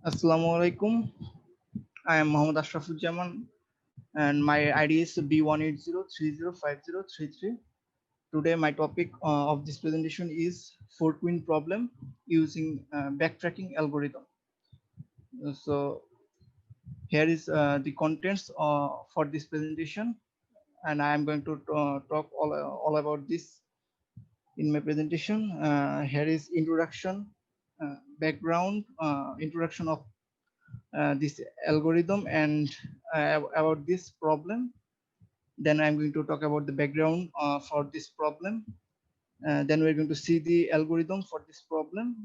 Assalamu alaikum. I am Mohammad Ashrafuzzaman and my ID is B180305033. Today my topic of this presentation is four-twin problem using backtracking algorithm. So here is the contents for this presentation, and I am going to talk all about this in my presentation. Here is introduction, background, introduction of this algorithm and about this problem. Then I'm going to talk about the background for this problem. Then we're going to see the algorithm for this problem.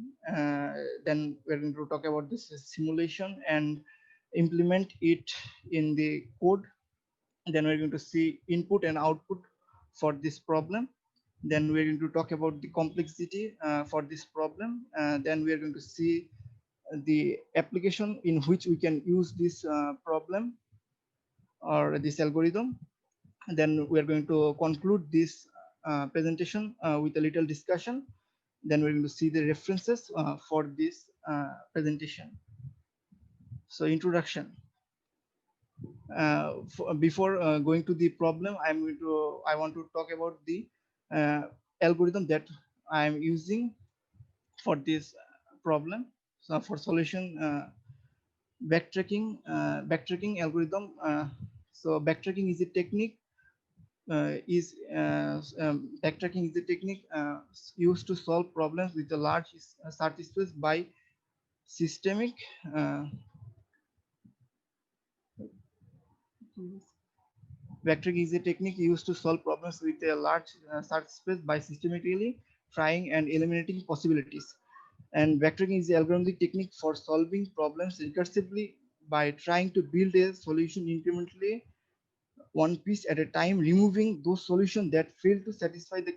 Then we're going to talk about this simulation and implement it in the code. Then we're going to see input and output for this problem. Then we're going to talk about the complexity for this problem. Then we're going to see the application in which we can use this problem or this algorithm. And then we are going to conclude this presentation with a little discussion. Then we're going to see the references for this presentation. So introduction. Before going to the problem, I want to talk about the algorithm that I am using for this problem. So for solution, backtracking algorithm. So backtracking is a technique backtracking is a technique used to solve problems with a large search space by systemic backtracking is a technique used to solve problems with a large search space by systematically trying and eliminating possibilities. And backtracking is the algorithmic technique for solving problems recursively by trying to build a solution incrementally one piece at a time, removing those solutions that fail to satisfy the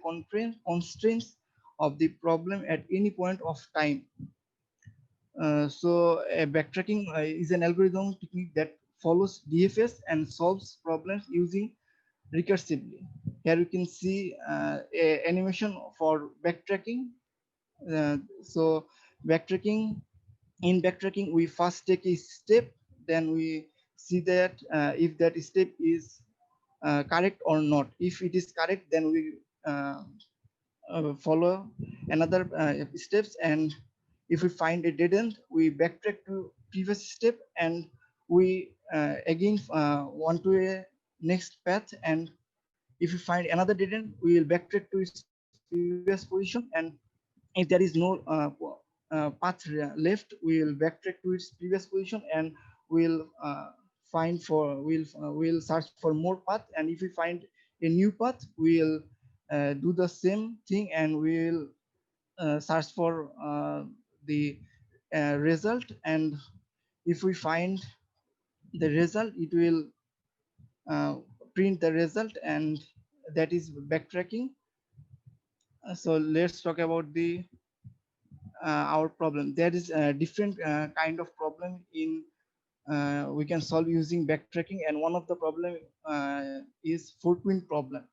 constraints of the problem at any point of time. So backtracking is an algorithm technique that follows DFS and solves problems using recursively. Here you can see a animation for backtracking. So backtracking, in backtracking, we first take a step, then we see that if that step is correct or not. If it is correct, then we follow another steps, and if we find a dead end, we backtrack to previous step, and we again want to a next path, and if we find another dead end, we will backtrack to its previous position, and if there is no path left, we will backtrack to its previous position, and we'll we'll search for more path, and if we find a new path, we'll do the same thing, and we'll search for the result, and if we find the result, it will uh, print the result, and that is backtracking. So let's talk about the our problem. There is a different kind of problem in we can solve using backtracking, and one of the problem is four-twin problem.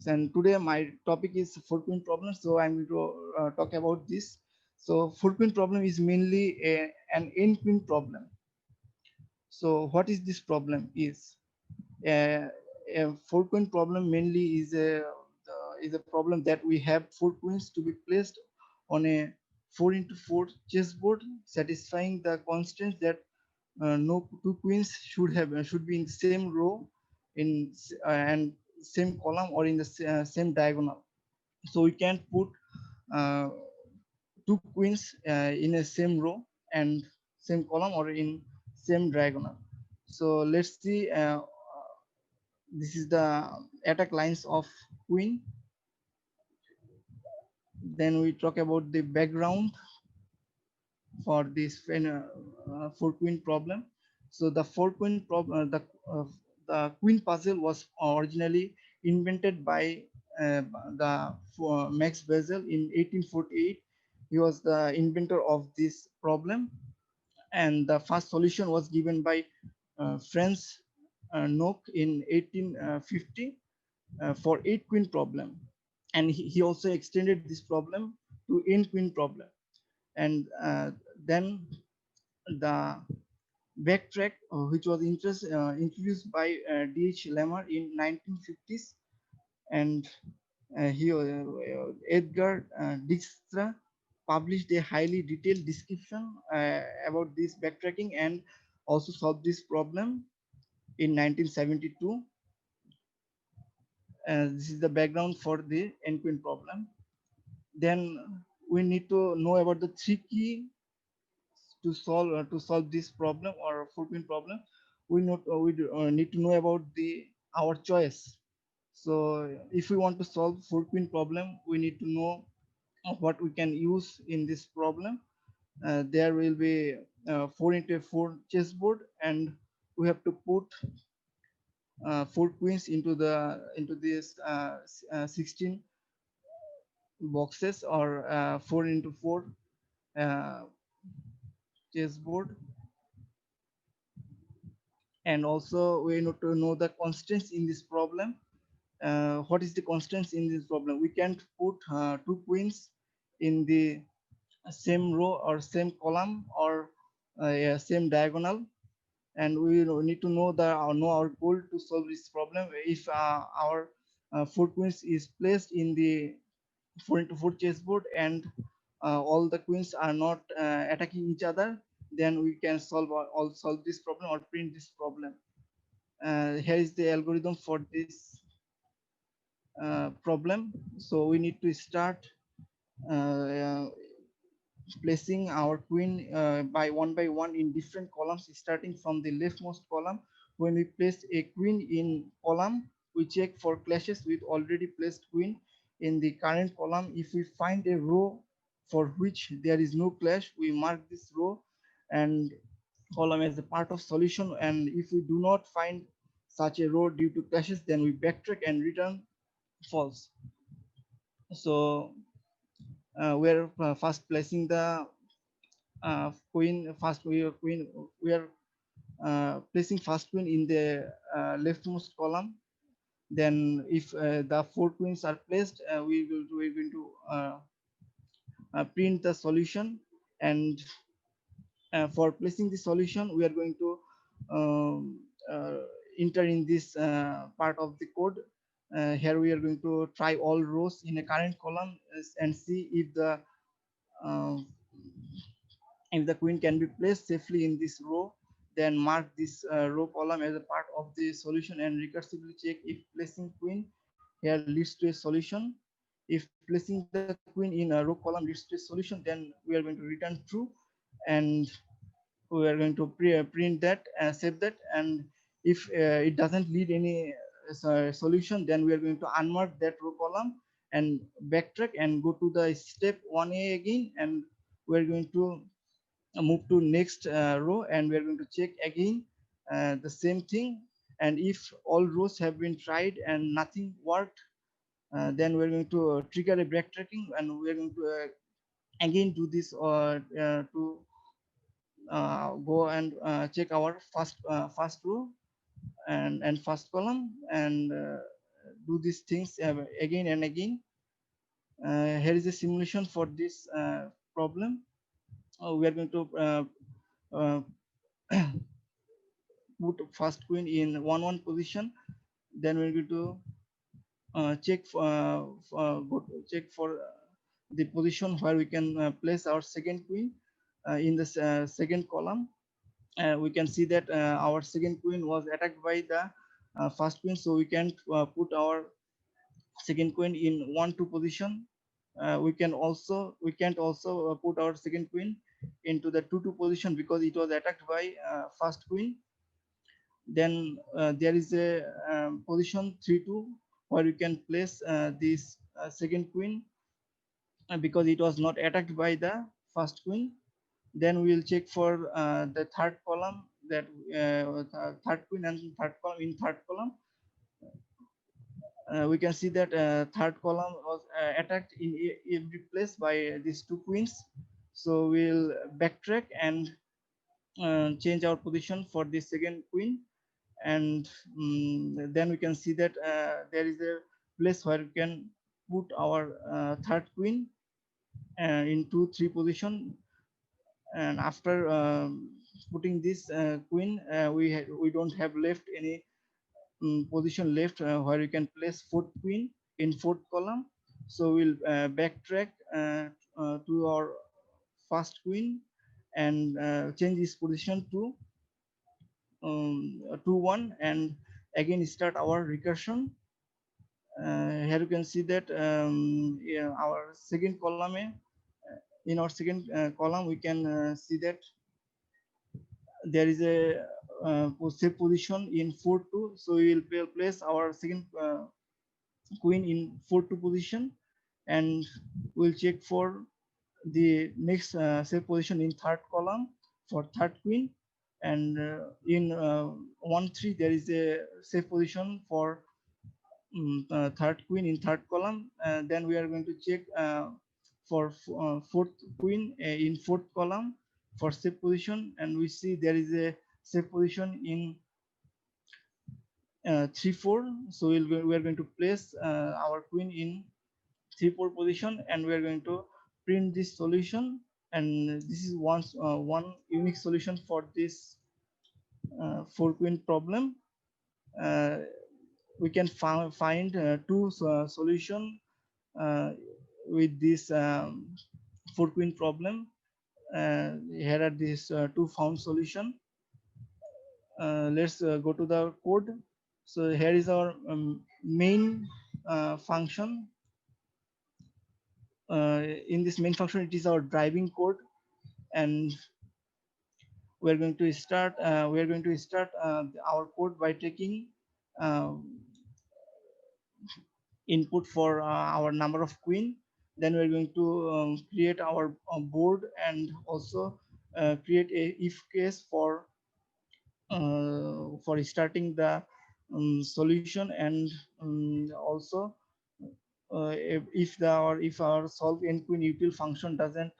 And today my topic is four-twin problem, so I'm going to talk about this. So four-twin problem is mainly an n-twin problem. So what is this problem is? A four-twin problem mainly is a problem that we have four twins to be placed on a 4x4 chessboard, satisfying the constraints that no two queens should be in the same row in and same column or in the same diagonal. So we can't put uh, two queens in a same row and same column or in same diagonal. So let's see. This is the attack lines of queen. Then we talk about the background for this four queen problem. So the four queen problem, the queen puzzle was originally invented by Max Basel in 1848. He was the inventor of this problem, and the first solution was given by Franz Nock in 1850 for 8 queen problem, and he also extended this problem to n queen problem, and then the backtrack, which was introduced by D.H. Lamar in 1950s, and Edgar Dijkstra published a highly detailed description about this backtracking and also solved this problem in 1972. This is the background for the n-queen problem. Then we need to know about the three key to solve this problem or four-queen problem. We need to know about the our choice. So if we want to solve four-queen problem, we need to know what we can use in this problem. There will be 4 into 4 chessboard, and we have to put 4 queens into this 16 boxes, or 4 into 4 uh, chessboard. And also we need to know the constants in this problem. What is the constants in this problem? We can't put 2 queens in the same row or same column or yeah, same diagonal. And we need to know our goal to solve this problem. If our 4 queens is placed in the 4 into 4 chessboard, and all the queens are not attacking each other, then we can solve this problem or print this problem. Here is the algorithm for this problem. So we need to start uh, placing our queen by one in different columns, starting from the leftmost column. When we place a queen in column, we check for clashes with already placed queen in the current column. If we find a row for which there is no clash, we mark this row and column as a part of solution. And if we do not find such a row due to clashes, then we backtrack and return false. So we're first placing the queen. First we are placing first queen in the leftmost column. Then if the 4 queens are placed, we're going to print the solution. And for placing the solution, we are going to um, uh, enter in this part of the code. Here we are going to try all rows in a current column and see uh, if the queen can be placed safely in this row. Then mark this row column as a part of the solution and recursively check if placing queen here leads to a solution. If placing the queen in a row column leads to a solution, then we are going to return true. And we are going to print that and save that. And if it doesn't lead any solution, then we are going to unmark that row column and backtrack and go to the step 1a again. And we're going to move to next row, and we're going to check again the same thing. And if all rows have been tried and nothing worked, then we're going to trigger a backtracking, and we're going to again do this to go and check our first row and first column, and do these things again and again. Here is a simulation for this problem. We are going to uh, put first queen in 1-1 position. Then we're going to check for the position where we can place our second queen in the second column. We can see that our second queen was attacked by the first queen, so we can put our second queen in 1-2 position. We can't also put our second queen into the 2-2 position because it was attacked by first queen. Then there is a position 3-2 where you can place this second queen because it was not attacked by the first queen. Then we will check for the third column, that third queen and third column. In third column, we can see that third column was attacked in every place by these 2 queens. So we'll backtrack and change our position for the second queen. And then we can see that there is a place where we can put our third queen in 2-3 position. And after putting this queen, we don't have left any position left where you can place fourth queen in fourth column. So we'll backtrack to our first queen and change this position to 1, and again start our recursion. Here you can see that yeah, our second column, in our second column we can see that there is a safe position in 4-2. So we will place our second queen in 4-2 position, and we'll check for the next safe position in third column for third queen. And in 1-3 there is a safe position for third queen in third column. Then we are going to check for fourth queen in fourth column for safe position, and we see there is a safe position in 3-4. So we are going to place our queen in 3-4 position, and we are going to print this solution. And this is one unique solution for this 4 queen problem. Uh, we can find two solution uh, with this 4 queen problem. Here are these two found solution. Let's go to the code. So here is our main function. In this main function, it is our driving code, and we are going to start our code by taking uh, input for our number of queen. Then we're going to create our board, and also create a if case for starting the solution. And also if our solve n queen util function doesn't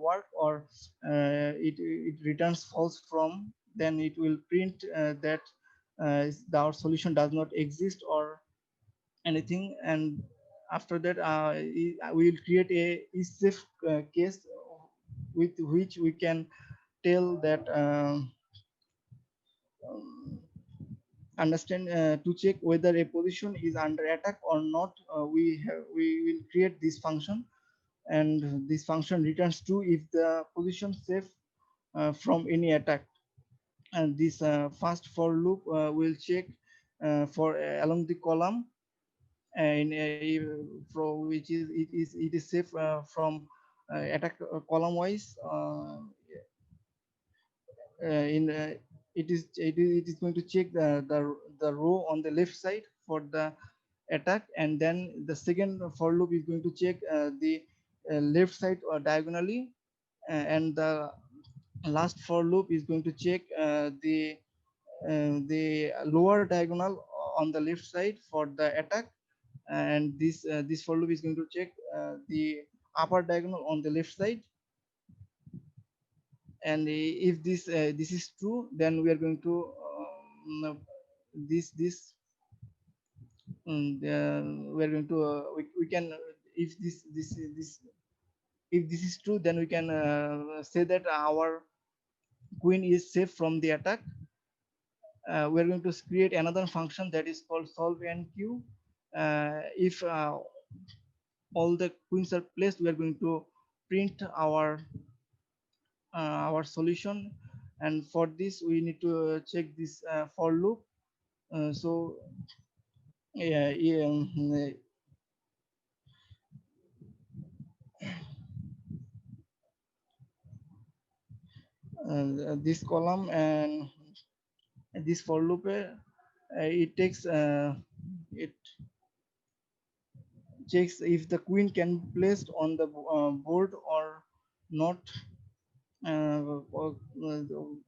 work, or it returns false from, then it will print that our solution does not exist or anything. And after that we will create a if case with which we can tell that um, understand to check whether a position is under attack or not. We will create this function, and this function returns true if the position safe from any attack. And this first for loop will check for along the column, and from which is it is safe from attack column wise. In it is going to check the row on the left side for the attack, and then the second for loop is going to check the left side diagonally, and the last for loop is going to check the lower diagonal on the left side for the attack. And this for loop is going to check the upper diagonal on the left side. And if this is true, then we are going to this we are going to we can if this if this is true, then we can say that our queen is safe from the attack. We are going to create another function that is called solve nq. If all the queens are placed, we are going to print our solution. And for this we need to check this for loop. So yeah, yeah, this column and this for loop, it takes it checks if the queen can be placed on the board or not. Or,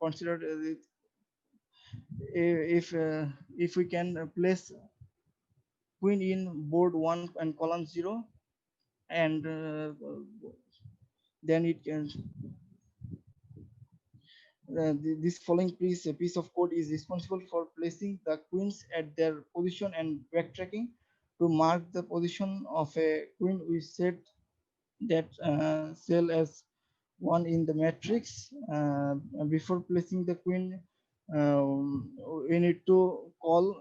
considered if we can place queen in board 1 and column 0, and then it can this following piece of code is responsible for placing the queens at their position and backtracking to mark the position of a queen. We set that cell as one in the matrix. Before placing the queen, we need to call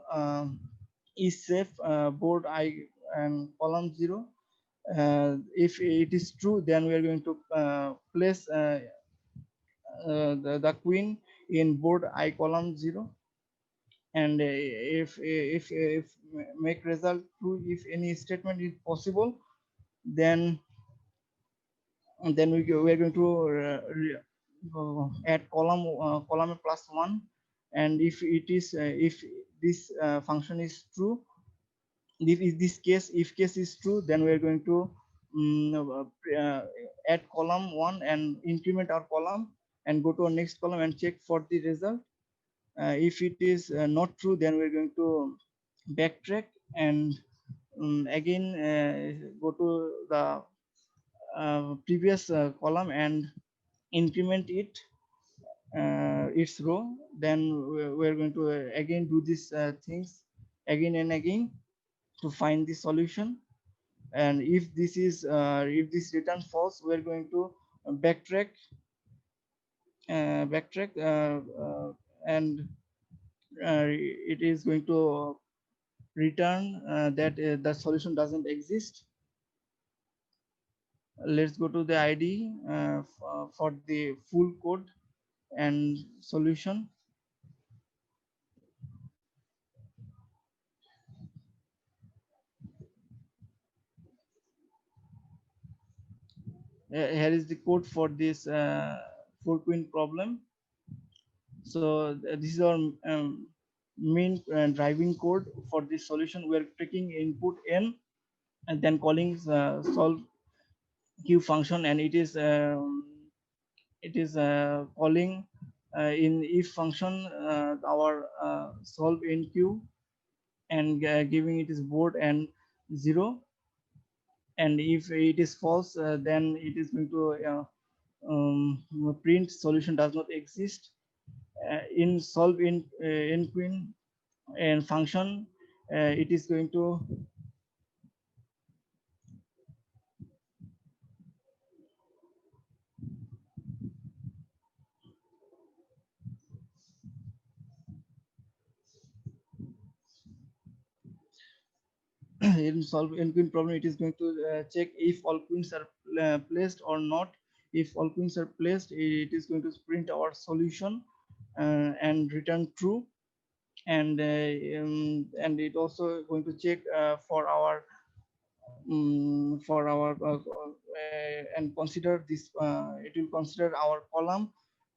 is safe board I and column 0. If it is true, then we are going to place the queen in board I column 0. And if make result true, if any statement is possible, then we are going to add column plus 1. And if it is if this function is true, if this case, if case is true, then we are going to add column 1 and increment our column and go to our next column and check for the result. If it is not true, then we're going to backtrack and again go to the previous column and increment its row. Then we're going to again do these things again and again to find the solution. And if this return false, we're going to backtrack and it is going to return that the solution doesn't exist. Let's go to the ID for the full code and solution. Here is the code for this 4-queen problem. So this is our main driving code for this solution. We are taking input n and then calling solve q function, and it is calling in if function our solve in q and giving it is board and 0. And if it is false, then it is going to print solution does not exist. In solve in queen and function, it is going to in solve in queen problem, it is going to check if all queens are placed or not. If all queens are placed, it is going to print our solution and return true. And it also going to check for our and consider this it will consider our column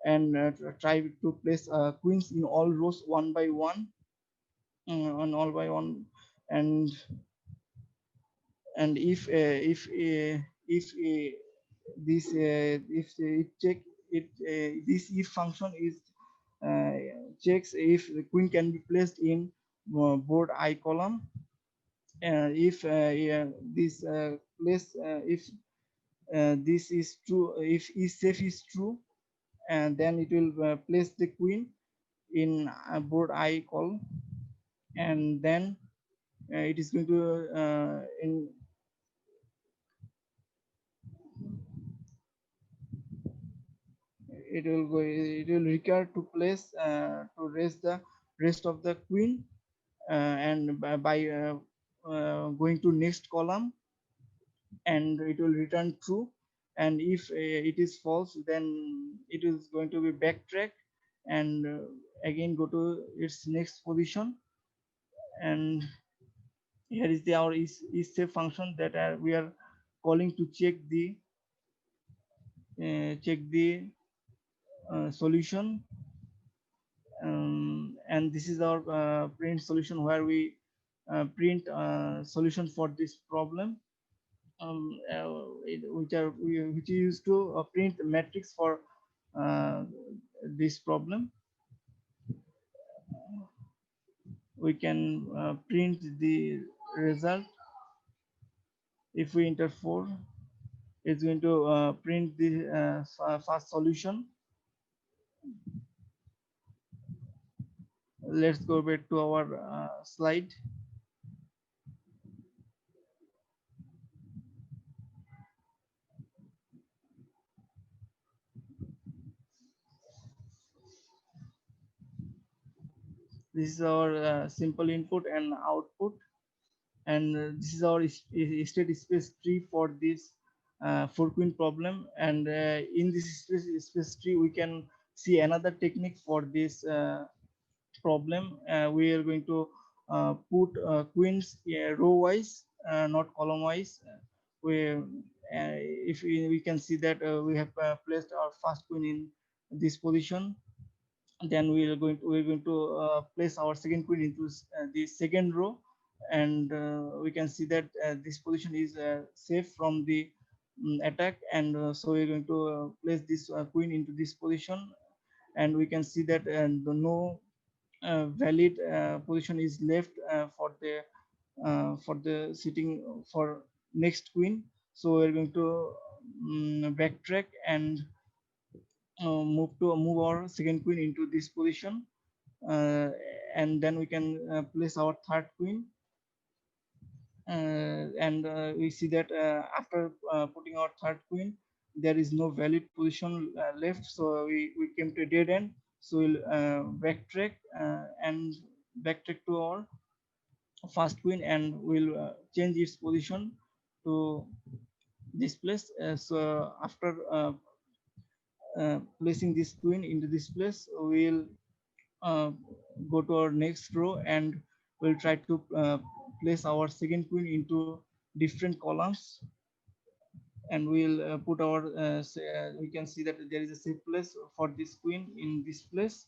and try to place queens in all rows one by one, on all by one. And if this if it check it this if function is uh, checks if the queen can be placed in board I column. If yeah, this place if this is true, if is safe is true, and then it will place the queen in board I column. And then it is going to in it will require to place to raise the rest of the queen and by going to next column, and it will return true. And if it is false, then it is going to be backtrack and again go to its next position. And here is the our is safe function that we are calling to check the solution. And this is our print solution where we print solution for this problem, which is used to print the matrix for uh, this problem. We can print the result. If we enter 4, it's going to print the first solution. Let's go back to our slide. This is our simple input and output, and this is our state space tree for this 4 queen problem. And in this space tree we can see another technique for this problem. We are going to put queens row wise, not column wise. We if we can see that we have placed our first queen in this position, then we're going to place our second queen into the second row, and we can see that this position is safe from the attack. And so we're going to place this queen into this position, and we can see that no valid position is left for the sitting for next queen. So we're going to backtrack and move our second queen into this position, uh, and then we can place our third queen. And we see that after putting our third queen, there is no valid position left, so we came to a dead end. So we'll backtrack and backtrack to our first queen, and we'll change its position to this place. So after placing this queen into this place, we'll uh, go to our next row, and we'll try to place our second queen into different columns. And we'll put our we can see that there is a safe place for this queen in this place.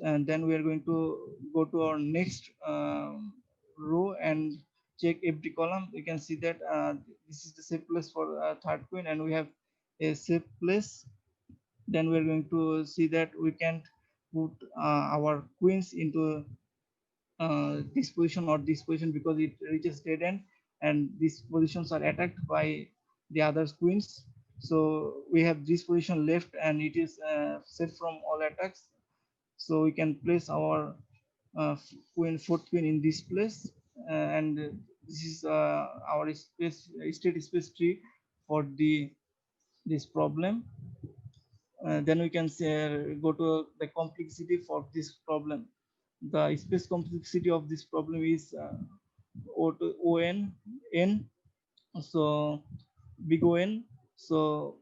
And then we are going to go to our next row and check every column. We can see that this is the safe place for third queen, and we have a safe place. Then we're going to see that we can't put our queens into this position or this position because it reaches dead end, and these positions are attacked by the other queens. So we have this position left, and it is safe from all attacks. So we can place our fourth queen in this place, and this is our state space tree for the this problem. Then we can say, go to the complexity for this problem. The space complexity of this problem is O to ON n. So big O n. So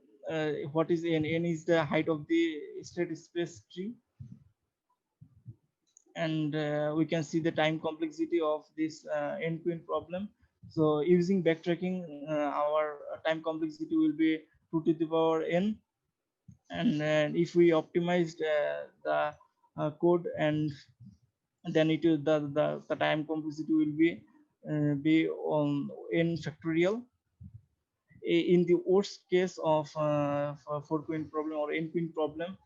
what is n? N is the height of the state space tree, and we can see the time complexity of this n-queen problem. So using backtracking, our time complexity will be 2 to the power n. And if we optimized the code, and then it is the time complexity will be on n factorial. In the worst case of 4 queen problem or n-queen problem,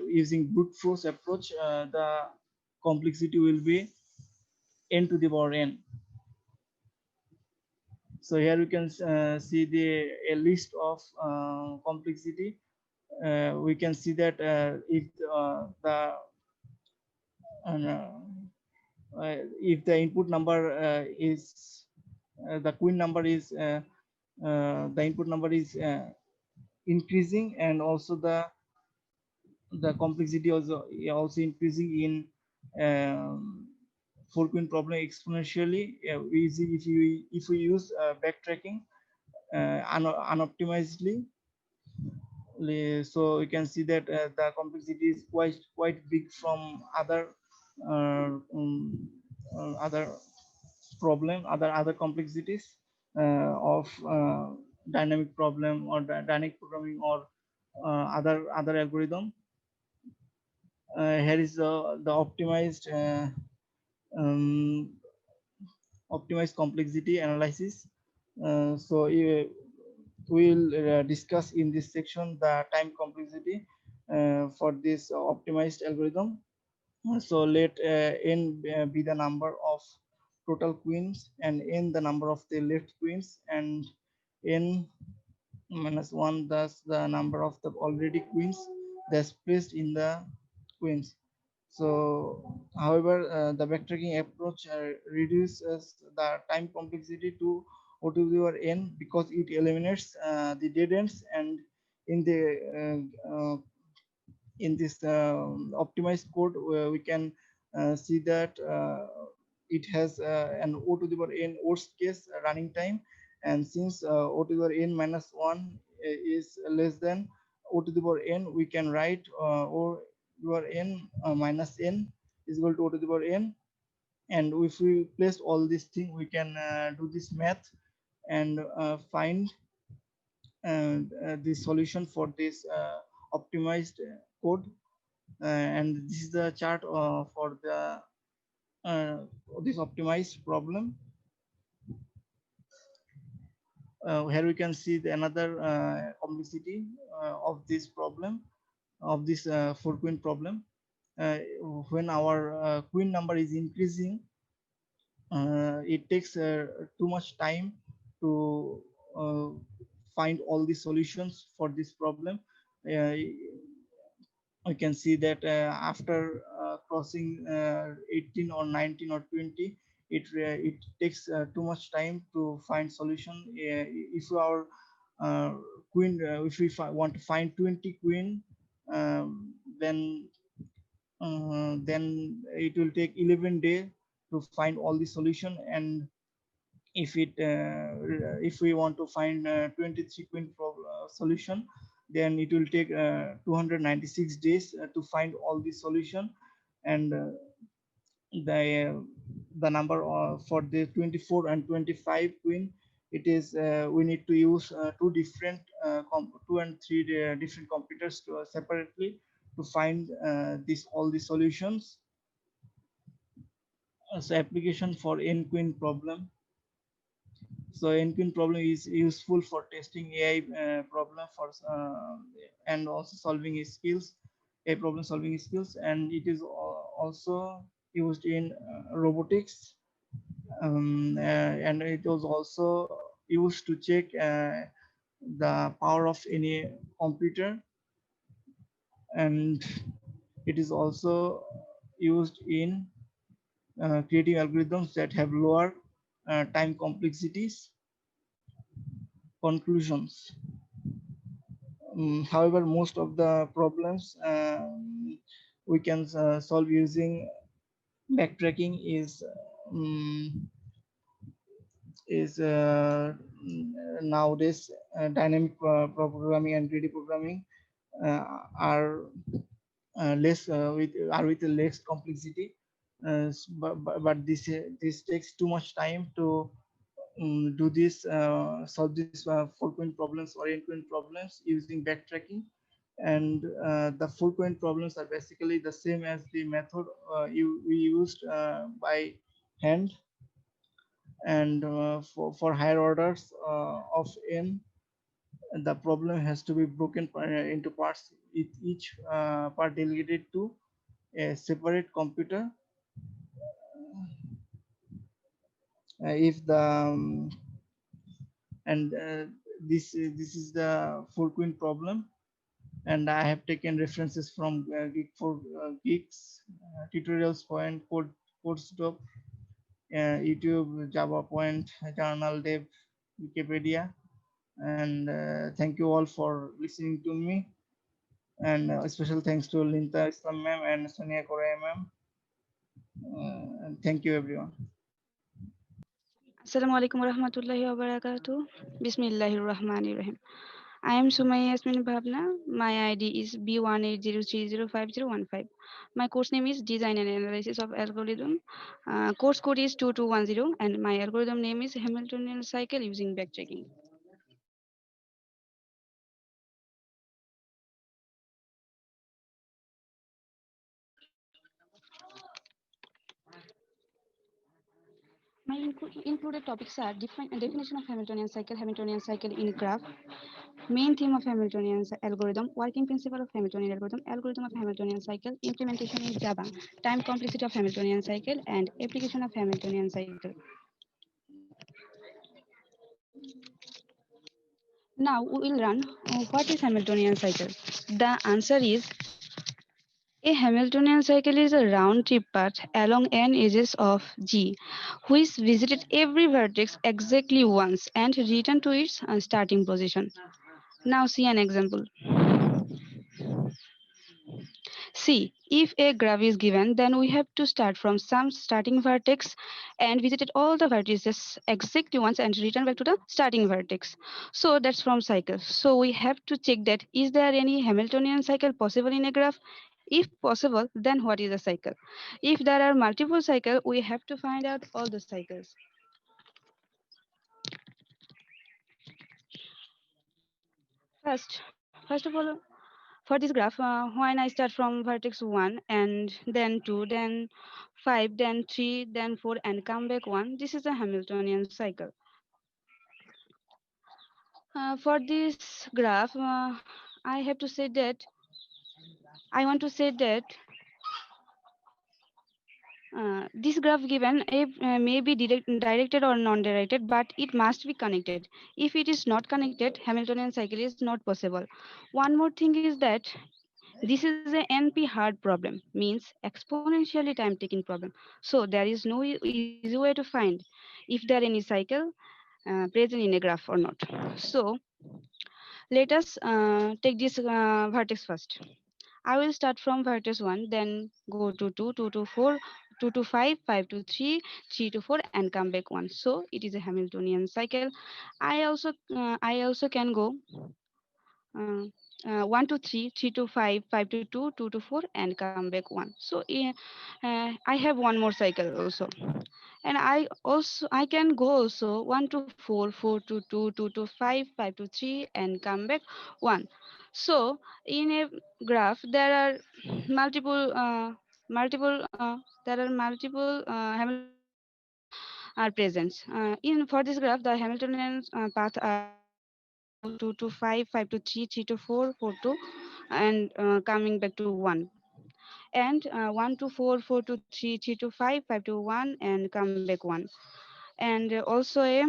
using brute force approach, the complexity will be n to the power n. So here we can see the a list of complexity. We can see that uh, if the input number is the queen number is the input number is increasing, and also the complexity also increasing in 4 queen problem exponentially. Easy if we use backtracking unoptimizedly. So you can see that the complexity is quite big from other problem, other complexities of dynamic problem or dynamic programming or other algorithm. Here is the um, optimized complexity analysis. So we'll discuss in this section the time complexity for this optimized algorithm. So let n be the number of total queens, and n the number of the left queens, and n minus 1 thus the number of the already queens that's placed in the queens. So however, the backtracking approach reduces the time complexity to O to the power n because it eliminates the dead ends. And in the in this optimized code, we can see that it has an O to the power n worst case running time, and since O to the power n minus 1 is less than O to the power n, we can write O to the power n minus n is equal to O to the power n. And if we place all these things, we can do this math and find the solution for this optimized code. And this is the chart for the uh, this optimized problem. Here we can see another complexity of this problem, of this 4 queen problem. Uh, when our queen number is increasing, it takes too much time to uh, find all the solutions for this problem. We can see that after crossing 18 or 19 or 20, it takes too much time to find solution. If our uh, queen, if we want to find 20 queen, then then it will take 11 days to find all the solution. And if we want to find 23 queen solution, then it will take 296 days to find all the solution. And the the number for the 24 and 25 queen, it is we need to use two and three different computers to, separately, to find this all the solutions. So application for n queen problem. So n-queen problem is useful for testing AI problem for and also solving skills, a problem solving skills, and it is also used in robotics, and it was also used to check the power of any computer, and it is also used in creating algorithms that have lower time complexities. Conclusions. However, most of the problems we can solve using backtracking is nowadays dynamic programming and 3D programming uh, are less with less complexity, but this takes too much time to do this solve this 4 queen problems or n-queen problems using backtracking. And the 4 queen problems are basically the same as the method we used by hand. And for higher orders of n, the problem has to be broken into parts, with each part delegated to a separate computer. If the and this is the 4 queen problem, and I have taken references from Geek for Geeks, tutorials point, code stop, YouTube, Java point, journal dev, Wikipedia. And thank you all for listening to me. And special thanks to Linta Islam ma'am and Sonia Korea ma'am. And thank you everyone. Assalamu alaikum warahmatullahi wabarakatuh. Bismillahirrahmanirrahim. I am Sumaya Yasmin Bhavna. My ID is B18030505. My course name is Design and Analysis of Algorithm. Course code is 2210 and my algorithm name is Hamiltonian cycle using backtracking. My included topics are definition of Hamiltonian cycle in graph, main theme of Hamiltonian algorithm, working principle of Hamiltonian algorithm, algorithm of Hamiltonian cycle, implementation in Java, time complexity of Hamiltonian cycle, and application of Hamiltonian cycle. Now we will run what is Hamiltonian cycle. The answer is a Hamiltonian cycle is a round trip path along n edges of G, which visited every vertex exactly once and return to its starting position. Now see an example. See, if a graph is given, then we have to start from some starting vertex and visited all the vertices exactly once and return back to the starting vertex. So that's from cycle. So we have to check that is there any Hamiltonian cycle possible in a graph? If possible, then what is a cycle? If there are multiple cycles, we have to find out all the cycles. First of all, for this graph, when I start from vertex 1 and then 2, then 5, then 3, then 4, and come back 1, this is a Hamiltonian cycle. For this graph, I have to say that I want to say that this graph given may be directed or non-directed, but it must be connected. If it is not connected, Hamiltonian cycle is not possible. One more thing is that this is a NP hard problem, means exponentially time taking problem. So there is no easy way to find if there any cycle present in a graph or not. So let us take this vertex first. I will start from vertex 1, then go to 2, 2 to 4, 2 to 5, 5 to 3, 3 to 4, and come back 1. So it is a Hamiltonian cycle. I also can go uh, 1 to 3, 3 to 5, 5 to 2, 2 to 4, and come back 1. So I have one more cycle also, and I can go also 1 to 4, 4 to 2, 2 to 5, 5 to 3, and come back 1. So in a graph there are multiple Hamiltonian cycle are present. In for this graph, the Hamiltonian path are 1 to 2, 2 to 5, 5 to 3, 3 to 4, 4 to, and coming back to 1. And 1 to 4, 4 to 3, 3 to 5, 5 to 1, and come back 1. And also a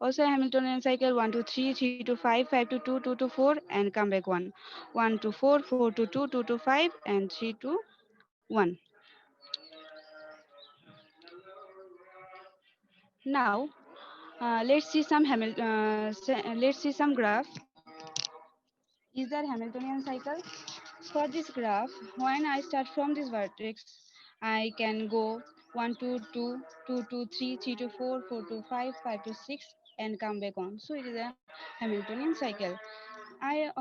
Hamiltonian cycle 1 to 3, 3 to 5, 5 to 2, 2 to 4, and come back 1. 1 to 4, 4 to 2, 2 to 5, and 3 to 1. Now let's see some graph. Is there Hamiltonian cycle? For this graph, when I start from this vertex, I can go 1 to 2, 2 to 3, 3 to 4, 4 to 5, 5 to 6, and come back on. So it is a Hamiltonian cycle. I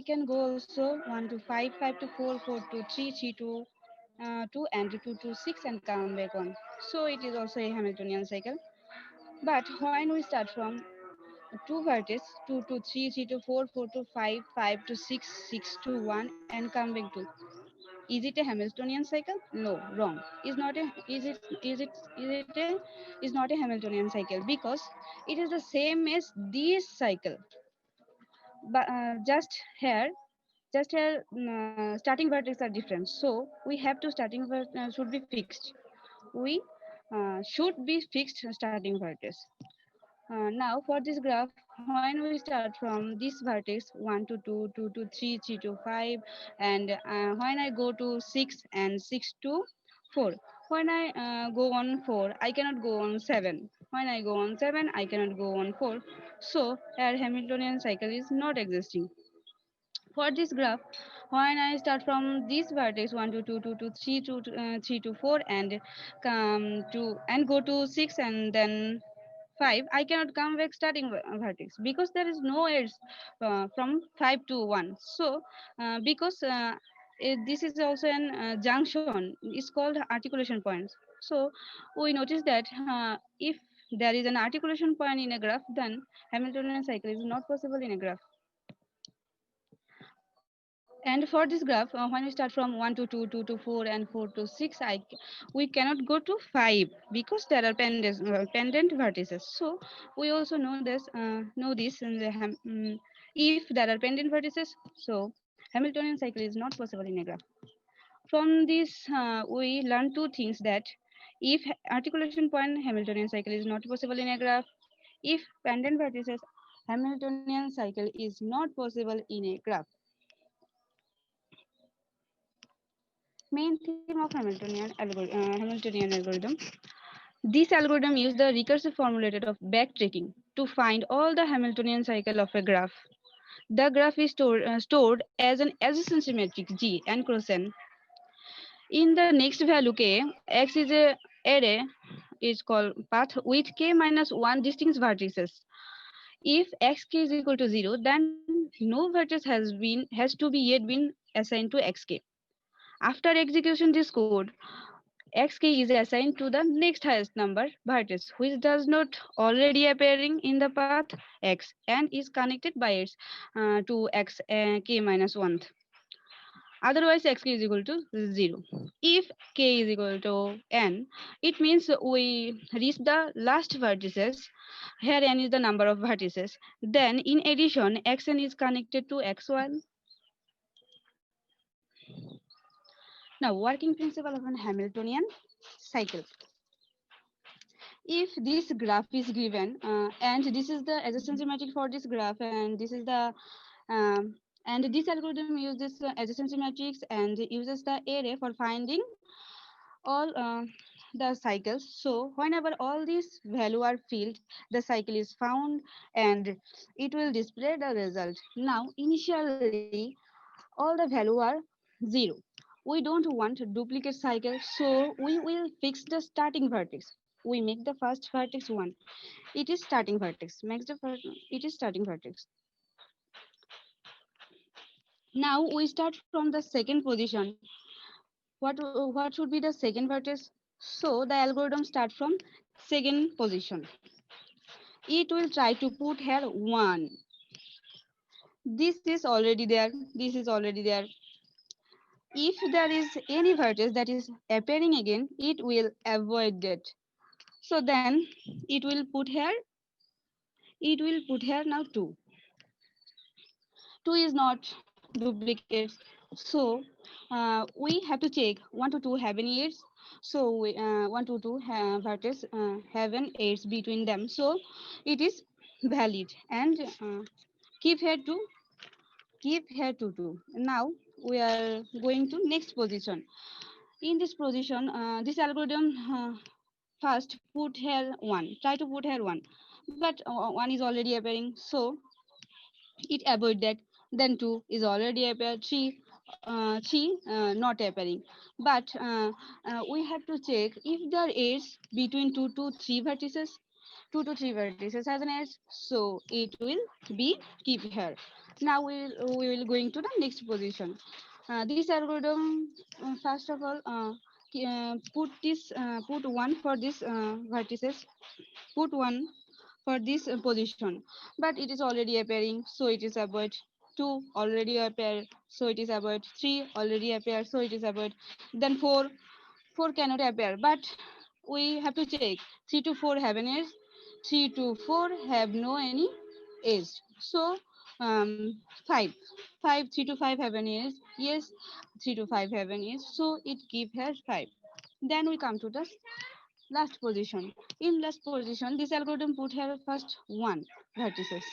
can go also 1 to 5, 5 to 4, 4 to 3, 3 to 2, and 2 to 6, and come back on. So it is also a Hamiltonian cycle. But when we start from two vertices 2 to 3, 3 to 4, 4 to 5, 5 to 6, 6 to 1, and come back to. Is it a Hamiltonian cycle? No, wrong. Is not a Hamiltonian cycle because it is the same as this cycle. But starting vertex are different. So we have to should be fixed. We should be fixed starting vertex. Now for this graph, when we start from this vertex 1 to 2, 2 to 3, 3 to 5, and when I go to 6 and 6 to 4, when I go on 4, I cannot go on 7. When I go on 7, I cannot go on 4. So our Hamiltonian cycle is not existing. For this graph, when I start from this vertex 1 to 2, 2 to 3 to 3 to 4, and come to and go to 6 and then 5, I cannot come back starting vertex because there is no edge from 5 to 1. So because this is also an junction, it's called articulation points. So we notice that if there is an articulation point in a graph, then Hamiltonian cycle is not possible in a graph. And for this graph, when we start from 1 to 2, 2 to 4, and 4 to 6, we cannot go to 5 because there are pendant vertices. So we also know this in the if there are pendant vertices, so Hamiltonian cycle is not possible in a graph. From this, we learn two things: that if articulation point, Hamiltonian cycle is not possible in a graph. If pendant vertices, Hamiltonian cycle is not possible in a graph. Main theme of Hamiltonian algorithm. This algorithm uses the recursive formulator of backtracking to find all the Hamiltonian cycle of a graph. The graph is stored as an adjacency matrix G and cosine. In the next value k, x is a array is called path with k minus 1 distinct vertices. If xk is equal to 0, then no vertex has to be yet been assigned to xk. After execution this code, xk is assigned to the next highest number vertex which does not already appearing in the path x and is connected by its to x k minus 1. Otherwise xk is equal to 0. If k is equal to n, it means we reach the last vertices. Here n is the number of vertices. Then in addition xn is connected to x1. Now working principle of an Hamiltonian cycle. If this graph is given and this is the adjacency matrix for this graph and this is the and this algorithm uses adjacency matrix and uses the array for finding all the cycles. So whenever all these value are filled, the cycle is found and it will display the result. Now initially all the value are 0. We don't want a duplicate cycle, so we will fix the starting vertex. We make the first vertex 1. It is starting vertex. Makes the first, it is starting vertex. Now we start from the second position. What should be the second vertex? So the algorithm start from second position. It will try to put here 1. This is already there. This is already there. If there is any vertex that is appearing again, it will avoid that. So then it will put here now 2. 2 is not duplicate. So we have to check 1 to 2 have any edges. So 1 to 2 vertex have an edge between them. So it is valid and keep here to keep here to 2. Now we are going to next position. In this position, this algorithm first put here 1. Try to put here 1, but 1 is already appearing. So it avoid that. Then 2 is already appeared, 3 not appearing. But we have to check if there is between 2 to 3 vertices. 2 to 3 vertices has an edge, so it will be keep here. Now we will going to the next position. This algorithm first of all put 1 for this vertices, put 1 for this position, but it is already appearing, so it is avoid. 2 already appear, so it is avoid. 3 already appear, so it is avoid. Then 4 cannot appear, but we have to check 3 to 4 have an edge, 3 to 4 have no any edge. So 5 3 to 5 have an edge, yes. 3 to 5 have an edge, so it give here 5. Then we come to the last position. In last position, this algorithm put here first 1 vertices.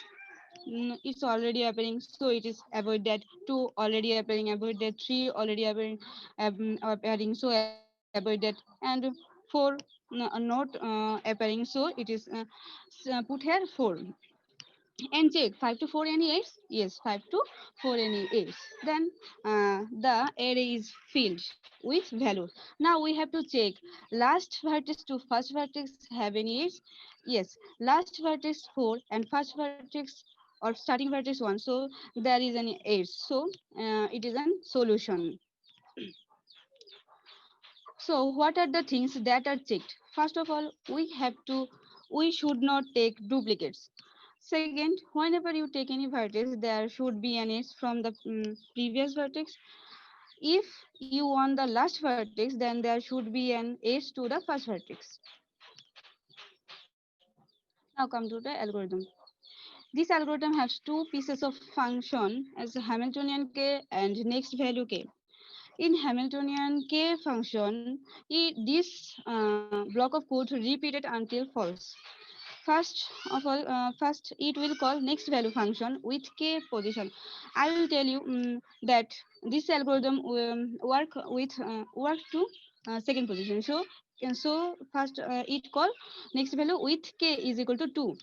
It's already appearing, so it is avoid that. 2 already appearing, avoid that. 3 already appearing, so avoid that. And 4 not appearing, so it is put here 4. And check 5 to 4 any 8. Yes, 5 to 4 any 8. Then the array is filled with values. Now we have to check last vertex to first vertex have any 8. Yes, last vertex 4 and first vertex or starting vertex 1, so there is an 8. So it is a solution. So what are the things that are checked? First of all, we should not take duplicates. Second, whenever you take any vertex, there should be an edge from the previous vertex. If you want the last vertex, then there should be an edge to the first vertex. Now come to the algorithm. This algorithm has two pieces of function as a Hamiltonian k and next value k. In Hamiltonian k function, this block of code repeated until false. First it will call next value function with k position. I will tell you that this algorithm work to second position. So first it call next value with k is equal to 2.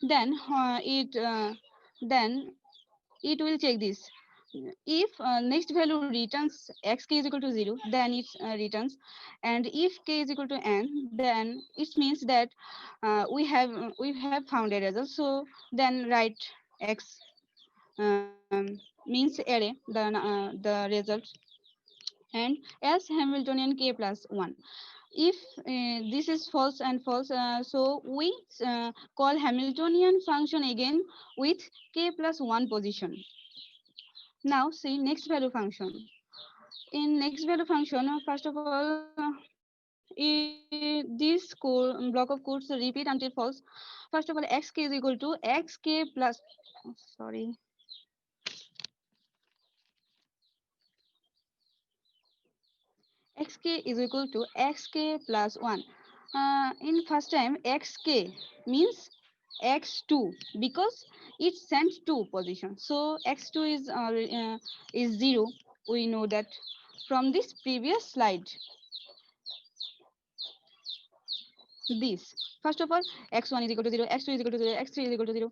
Then it will check this. If next value returns xk is equal to 0, then it returns. And if k is equal to n, then it means that we have found a result. So then write x means array the result, and as Hamiltonian k plus 1. If this is false and false, so we call Hamiltonian function again with k plus 1 position. Now see next value function. In next value function, first of all, this block of codes repeat until false. First of all, xk is equal to xk plus, sorry, xk is equal to xk plus 1. In first time, xk means x2 because it sent 2 position. So x2 is 0. We know that from this previous slide. This first of all, x1 is equal to 0, x2 is equal to 0, x3 is equal to 0,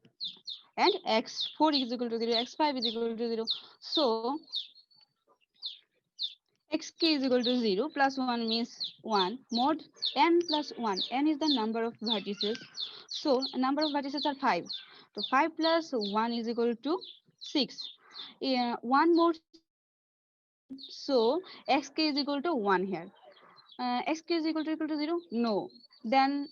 and x4 is equal to 0, x5 is equal to 0. So xk is equal to 0 plus 1 means 1 mod n plus 1. N is the number of vertices. So number of vertices are 5. So 5 plus 1 is equal to 6. 1 mod 6 is equal to 1. So xk is equal to 1 here. Xk is equal to 0? No. Then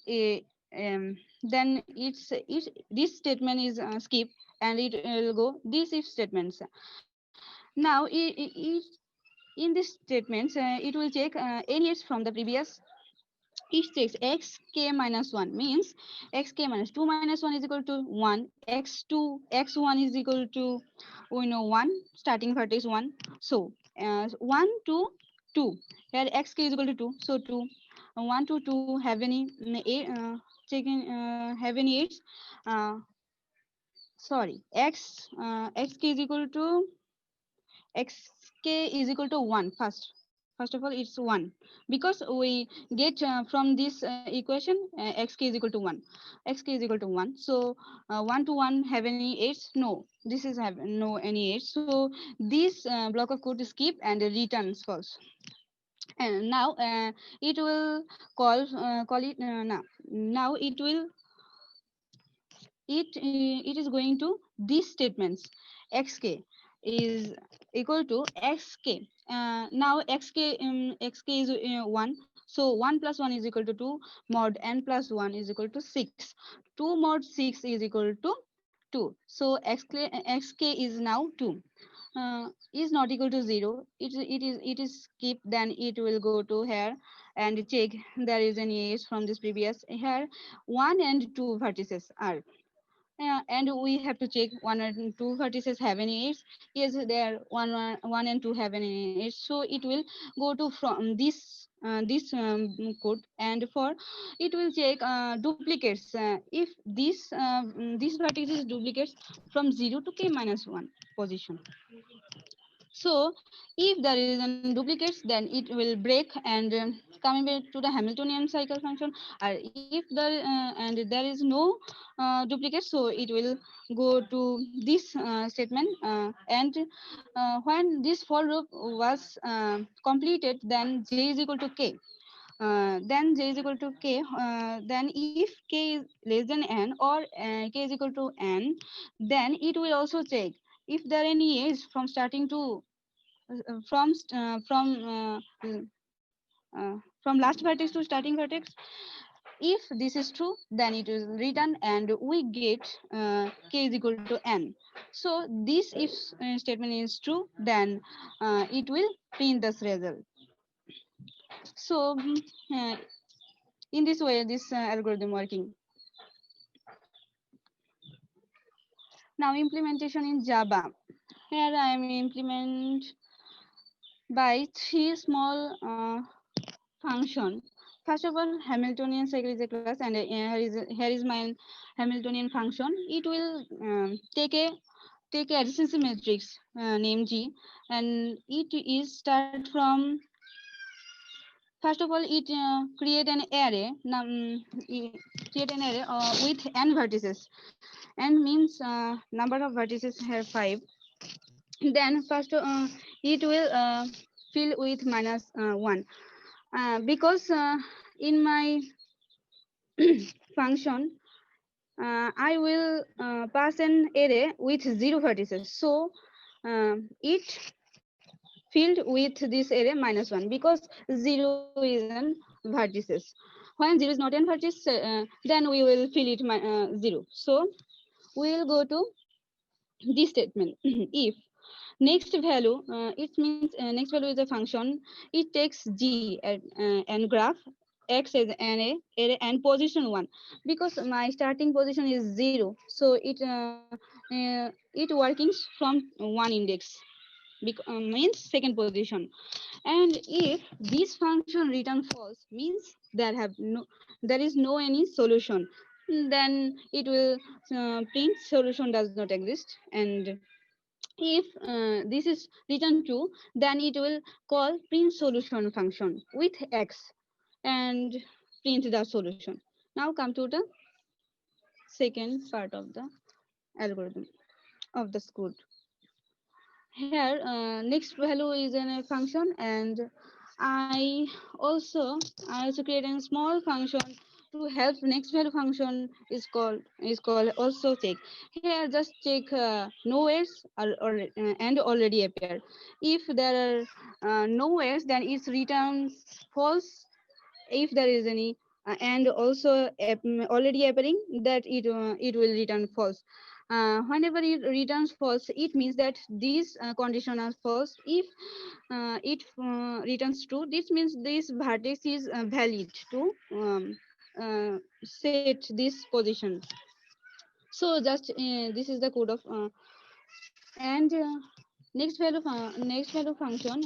this statement is skip, and it will go this if statements. Now in this statements it will check any edge from the previous. It takes xk minus 1 means xk minus 2 minus 1 is equal to 1, x1 is equal to, we know, 1, starting vertex 1. So 1 to 2, here xk is equal to 2, so 2. 1 to 2 have any checking have any edge, uh, sorry, xk is equal to xk is equal to 1 first of all it's 1 because we get from this equation xk is equal to 1, xk is equal to 1. So 1 to 1 have any edge? No, this is have no any edge. So this block of code is skip and returns false. And now it will call it now it is going to these statements. Xk is equal to xk. Now xk is 1, so 1 plus 1 is equal to 2, mod n plus 1 is equal to 6. 2 mod 6 is equal to 2, so xk is now 2. Is not equal to 0. It is skip, then it will go to here and check there is any edge from this previous. Here 1 and 2 vertices are, and we have to check 1 and 2 vertices have any edge. Yes, there 1 and 2 have any edge, so it will go to from this code, and for it will check duplicates. If this vertex is duplicates from 0 to k minus 1 position. So if there is a duplicates, then it will break and coming back to the Hamiltonian cycle function. Or if there is no duplicate, so it will go to this statement, and when this for loop was completed, then j is equal to k. Then j is equal to k. Then if k is less than n or k is equal to n, then it will also check if there any edge from starting to from last vertex to starting vertex. If this is true, then it is written and we get k is equal to n. So this if statement is true, then it will print this result. So in this way this algorithm working. Now implementation in Java. Here I am implement by three small function. First of all, Hamiltonian cycle is a class, and here is my Hamiltonian function. It will take a adjacency matrix named G, and it is start from, first of all it create an array create an array with n vertices. N means number of vertices have 5. Then first it will fill with minus 1 because in my function I will pass an array with 0 vertices. So it filled with this array minus 1 because 0 is an vertices. When 0 is not an vertex, then we will fill it 0. So we will go to this statement. If next value, it means next value is a function. It takes g and graph x as an array and position 1 because my starting position is 0. So it workings from 1 index means second position. And if this function return false means there is no any solution, then it will print solution does not exist. And if this is return true, then it will call print solution function with x and print the solution. Now come to the second part of the algorithm of the code. Here next value is in a function, and i also I also create a small function to help next value function is called also check. Here just check no errors or and already appear. If there are no errors, then it returns false. If there is any and also already appearing, that it will return false. Whenever it returns false, it means that these condition are false. If it returns true, this means this vertex is valid to set this position. So just this is the code of and next value function.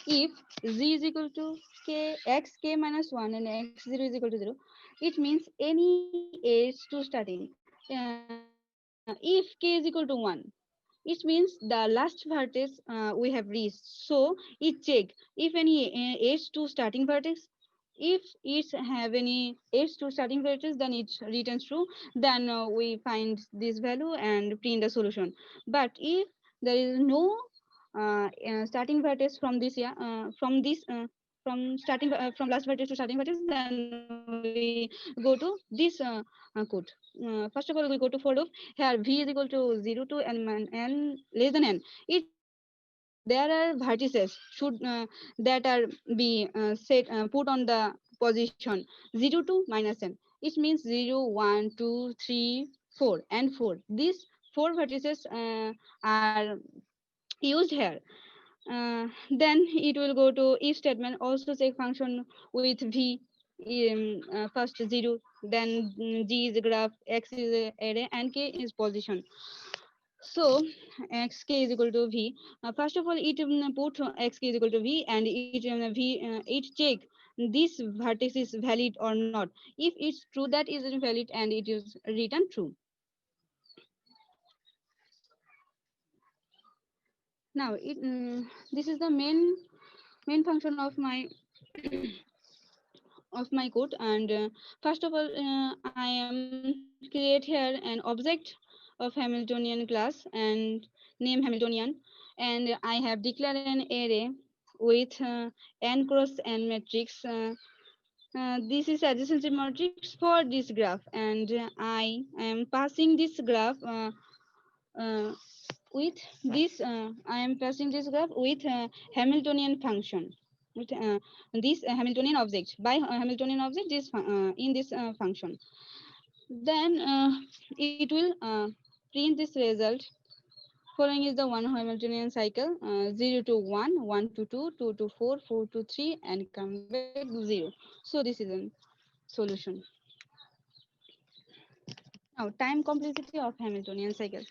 If z is equal to k x k minus 1 and x0 is equal to 0, it means any age to starting. If k is equal to 1, it means the last vertex we have reached. So it check if any age to starting vertex. If it have any age to starting vertex, then it returns true. Then we find this value and print the solution. But if there is no starting vertex from this, yeah, from this from last vertex to starting vertex, then we go to this code. First of all, we go to for loop. Here v is equal to 0 to n less than n. It means there are vertices should that are be set put on the position 0 to minus n. It means 0 1 2 3 4 and 4. These four vertices are used here. Then it will go to if statement, also check function with v. First 0, then g is graph, x is array, and k is position. So x k is equal to v. First of all, it put x k is equal to v, and it check this vertex is valid or not. If it's true, that is invalid, and it is written true. Now this is the main function of my code. And first of all, I am create here an object of Hamiltonian class and name Hamiltonian, and I have declared an array with n cross n matrix. This is adjacency matrix for this graph, and I am passing this graph uh, with this I am passing this graph with Hamiltonian function, with this Hamiltonian object by Hamiltonian object this in this function. Then it will print this result. Following is the one Hamiltonian cycle, 0 to 1, 1 to 2, 2 to 4, 4 to 3, and come back 0. So this is a solution. Now, time complexity of Hamiltonian cycle.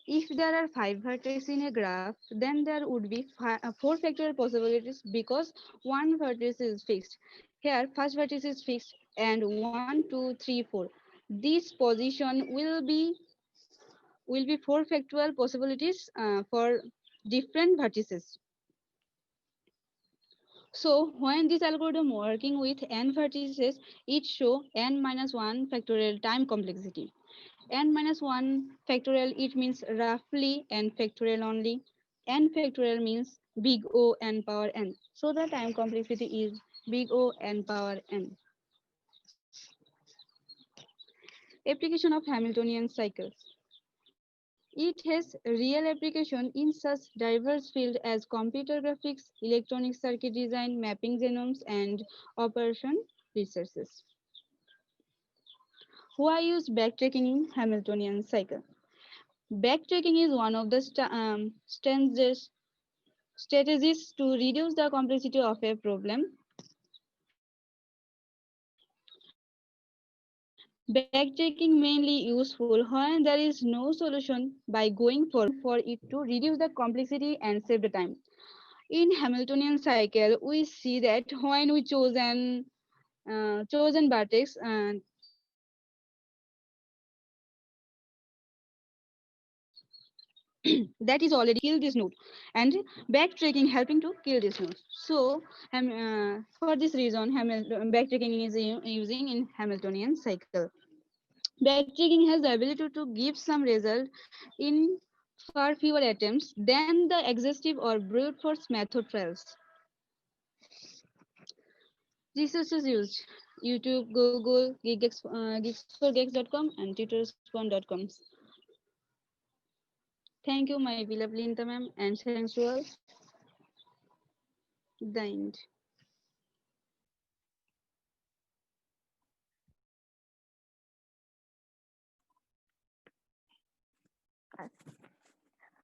If there are 5 vertices in a graph, then there would be 4 factorial possibilities because one vertex is fixed. Here, first vertex is fixed and 1, 2, 3, 4. This position will be 4 factorial possibilities for different vertices. So when this algorithm working with n vertices, it show n minus 1 factorial time complexity. N minus 1 factorial, it means roughly n factorial only. N factorial means big O n power n. So the time complexity is big O n power n. Application of Hamiltonian cycles. It has real application in such diverse fields as computer graphics, electronic circuit design, mapping genomes, and operation researches. Why use backtracking in Hamiltonian cycle? Backtracking is one of the strategies to reduce the complexity of a problem. Backtracking mainly useful when there is no solution by going for it to reduce the complexity and save the time. In Hamiltonian cycle, we see that when we chosen vertex and that is already kill this node, and backtracking helping to kill this node. So for this reason, backtracking is using in Hamiltonian cycle. Backtracking has the ability to give some result in far fewer attempts than the exhaustive or brute force method trials. Resources used: YouTube, Google, geeks4geeks.com, and tutorspawn.com. Thank you, my beloved Linta ma'am, and thanks to all. The end.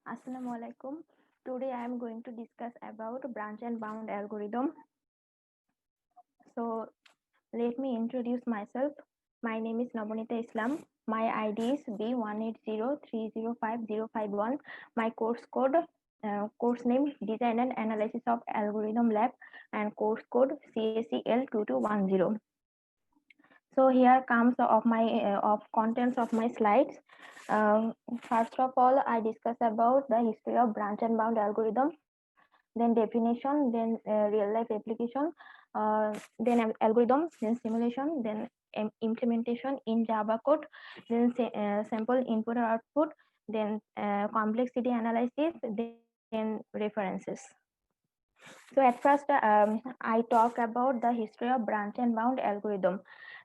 Assalamualaikum. Today I am going to discuss about branch and bound algorithm. So let me introduce myself. My name is Nabonita Islam. My ID is B1803050551. My course name Design and Analysis of Algorithm Lab, and course code CACL2210. So here comes of contents of my slides. First of all, I discuss about the history of branch and bound algorithm, then definition, then real life application, then algorithm, then simulation, then implementation in Java code, then sample input or output, then complexity analysis, then references. So at first, I talk about the history of branch and bound algorithm.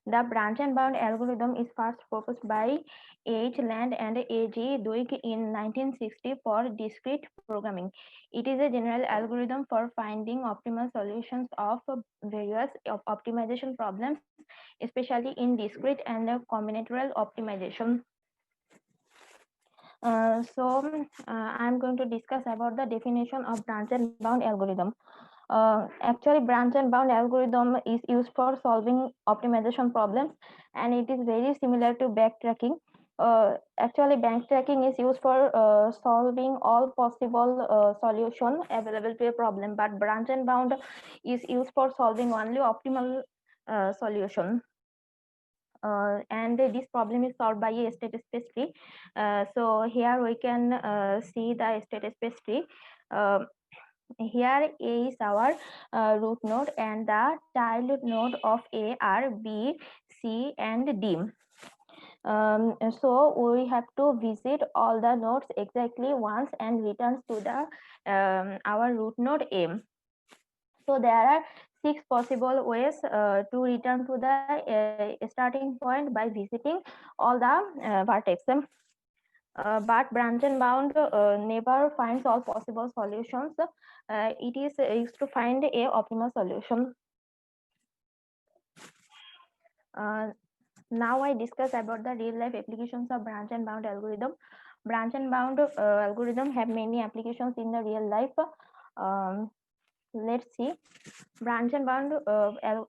The branch and bound algorithm is first proposed by H. Land and A.G. Duig in 1960 for discrete programming. It is a general algorithm for finding optimal solutions of various optimization problems, especially in discrete and combinatorial optimization. I'm going to discuss about the definition of branch and bound algorithm. Actually, branch and bound algorithm is used for solving optimization problems, and it is very similar to backtracking. Actually, backtracking is used for solving all possible solution available to a problem, but branch and bound is used for solving only optimal solution. And this problem is solved by a state space tree. So here we can see the state space tree. Here A is our root node, and the child node of A are B, C, and D. So we have to visit all the nodes exactly once and returns to the our root node A. So there are 6 possible ways to return to the starting point by visiting all the vertex. But branch and bound never finds all possible solutions. It is used to find a optimal solution. Uh, Now I discuss about the real life applications of branch and bound algorithm. Branch and bound algorithm have many applications in the real life. Um, let's see. Branch and bound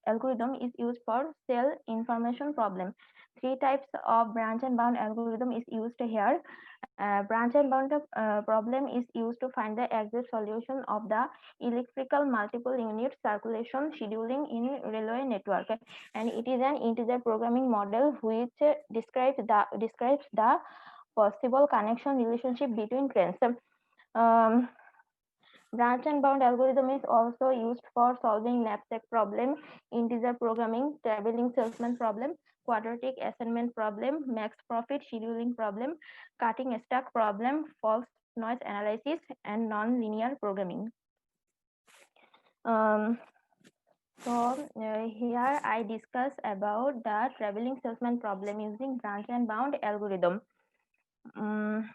algorithm is used for cell information problem. Three types of branch and bound algorithm is used here. Branch and bound problem is used to find the exact solution of the electrical multiple unit circulation scheduling in railway network, and it is an integer programming model which describes the possible connection relationship between trains. Um, Branch and bound algorithm is also used for solving knapsack problem, integer programming, traveling salesman problem, quadratic assignment problem, max profit scheduling problem, cutting stack problem, false noise analysis, and non-linear programming. Um, here I discuss about the traveling salesman problem using branch and bound algorithm. Um,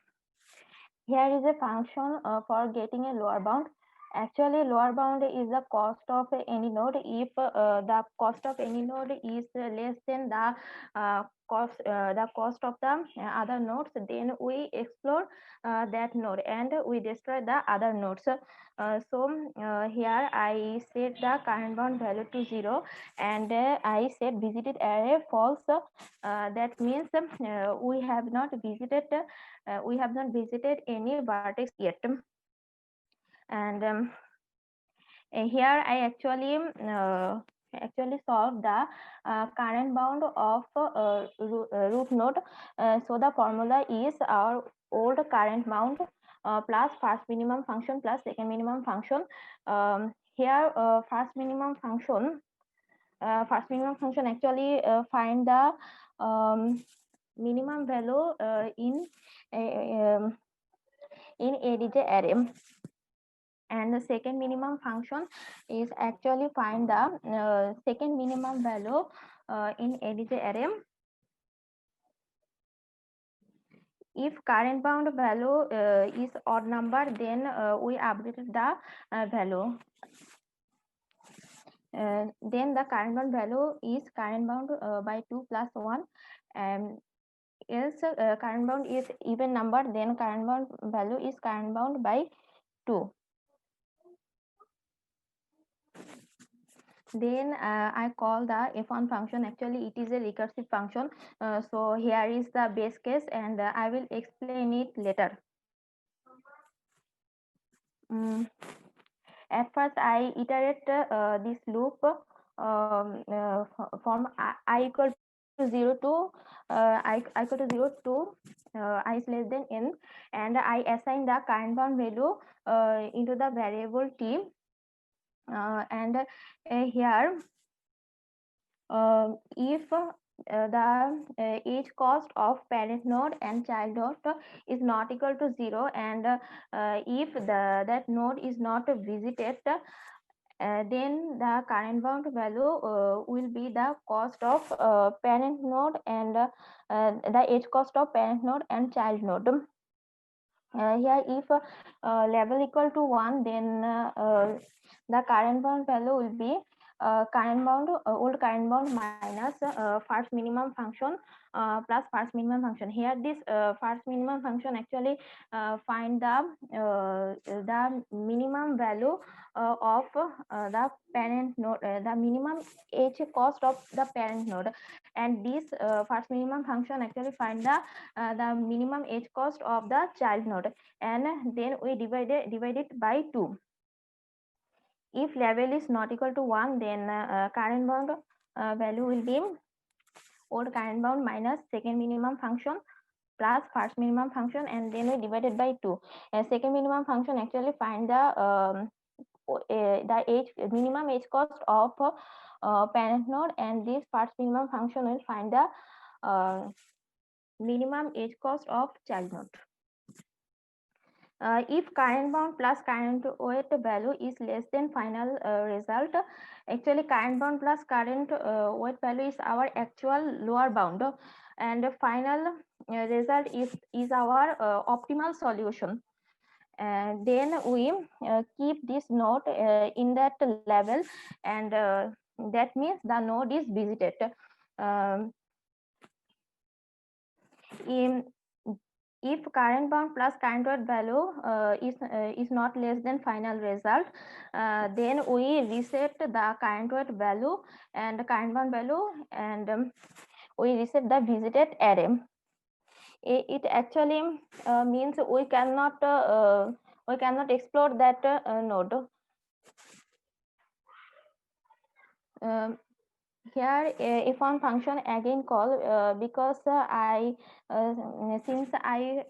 Here is a function for getting a lower bound. Actually, lower bound is the cost of any node. If the cost of any node is less than the cost of the other nodes, then we explore that node and we destroy the other nodes. Here I set the current bound value to 0, and I set visited array false. That means we have not visited any vertex yet. And here I actually solve the current bound of root node. So the formula is our old current bound plus first minimum function plus second minimum function. Here first minimum function actually find the minimum value in ADJ array, and the second minimum function is actually find the second minimum value in ADJ array. If current bound value is odd number, then we updated the value. Then the current bound value is current bound by 2 plus 1, and else current bound is even number, then current bound value is current bound by 2. Then I call the f1 function. Actually it is a recursive function. So here is the base case, and I will explain it later. At first I iterate this loop from I equal to 0 to I equal to 0 to I is less than n, and I assign the current bound value into the variable t, and here if the each cost of parent node and child node is not equal to 0, and if that node is not visited, then the current bound value will be the cost of parent node and the edge cost of parent node and child node. Here if level equal to 1, then the current bound value will be old current bound minus first minimum function plus first minimum function. Here this first minimum function actually find the minimum value of the parent node, the minimum edge cost of the parent node, and this first minimum function actually find the minimum edge cost of the child node, and then we divide it by 2. If level is not equal to 1, then current bound value will be old current bound minus second minimum function plus first minimum function, and then we divided by 2. Second minimum function actually find the minimum edge cost of parent node, and this first minimum function will find the minimum edge cost of child node. If current bound plus current weight value is less than final result, actually current bound plus current weight value is our actual lower bound, and the final result is our optimal solution. Then we keep this node in that level, and that means the node is visited. Um, in If current bound plus current weight value is not less than final result, then we reset the current weight value and the current bound value, and we reset the visited array. It actually means we cannot explore that node. Um, Here if1 function again call because since I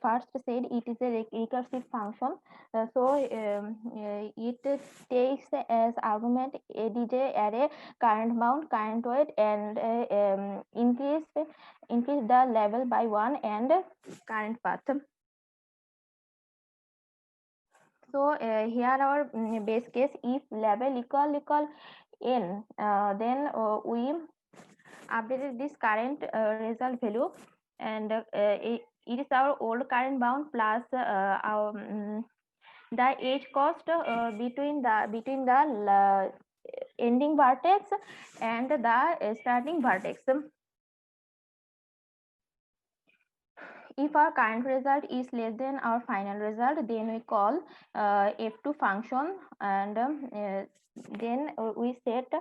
first said it is a recursive function, it takes as argument ADJ array current bound, current weight, and increase the level by 1 and current path. So here our base case, if label equal n, then we updated this current result value, and it is our old current bound plus our the edge cost between the ending vertex and the starting vertex. If our current result is less than our final result, then we call f2 function, and then we set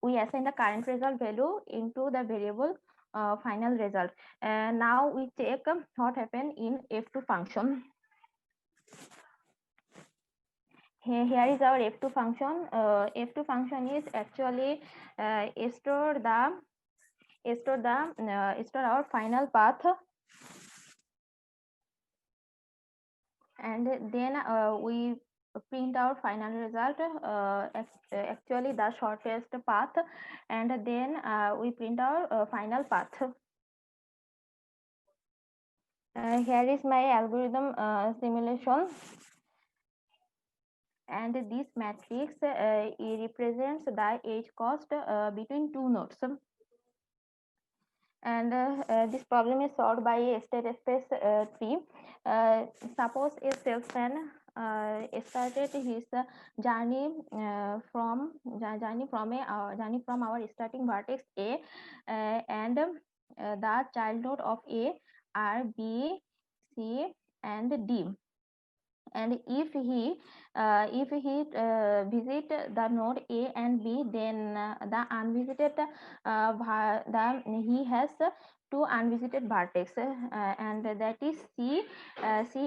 we assign the current result value into the variable final result. And now we check what happened in f2 function. Here is our f2 function. F2 function is actually store our final path, and then we print our final result, actually the shortest path, and then we print our final path. Here is my algorithm simulation, and this matrix it represents the edge cost between two nodes. And this problem is solved by a state space tree. Suppose a salesman started his journey from our starting vertex A, and the child node of A are B, C, and D. And if he visit the node A and B, then the unvisited he has two unvisited vertex, and that is C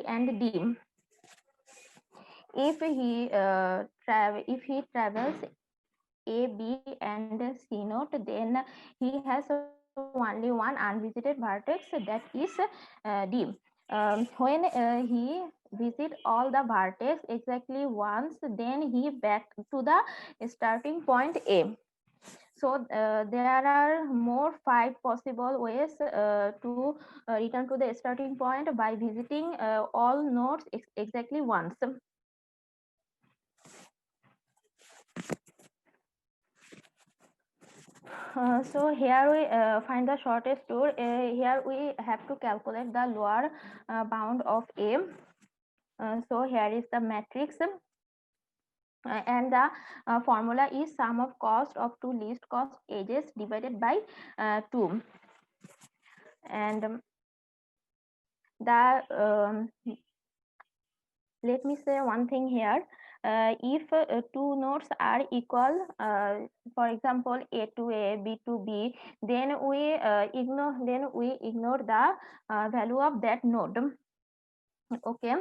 and D. If he travels A, B, and C node, then he has only one unvisited vertex, that is D. When he visit all the vertex exactly once, then he back to the starting point A. So there are more 5 possible ways to return to the starting point by visiting all nodes exactly once. So here we find the shortest tour. Here we have to calculate the lower bound of A. So here is the matrix, and the formula is sum of cost of two least cost edges divided by 2. And let me say one thing here. If two nodes are equal, for example A to A, B to B, then we ignore the value of that node. Okay.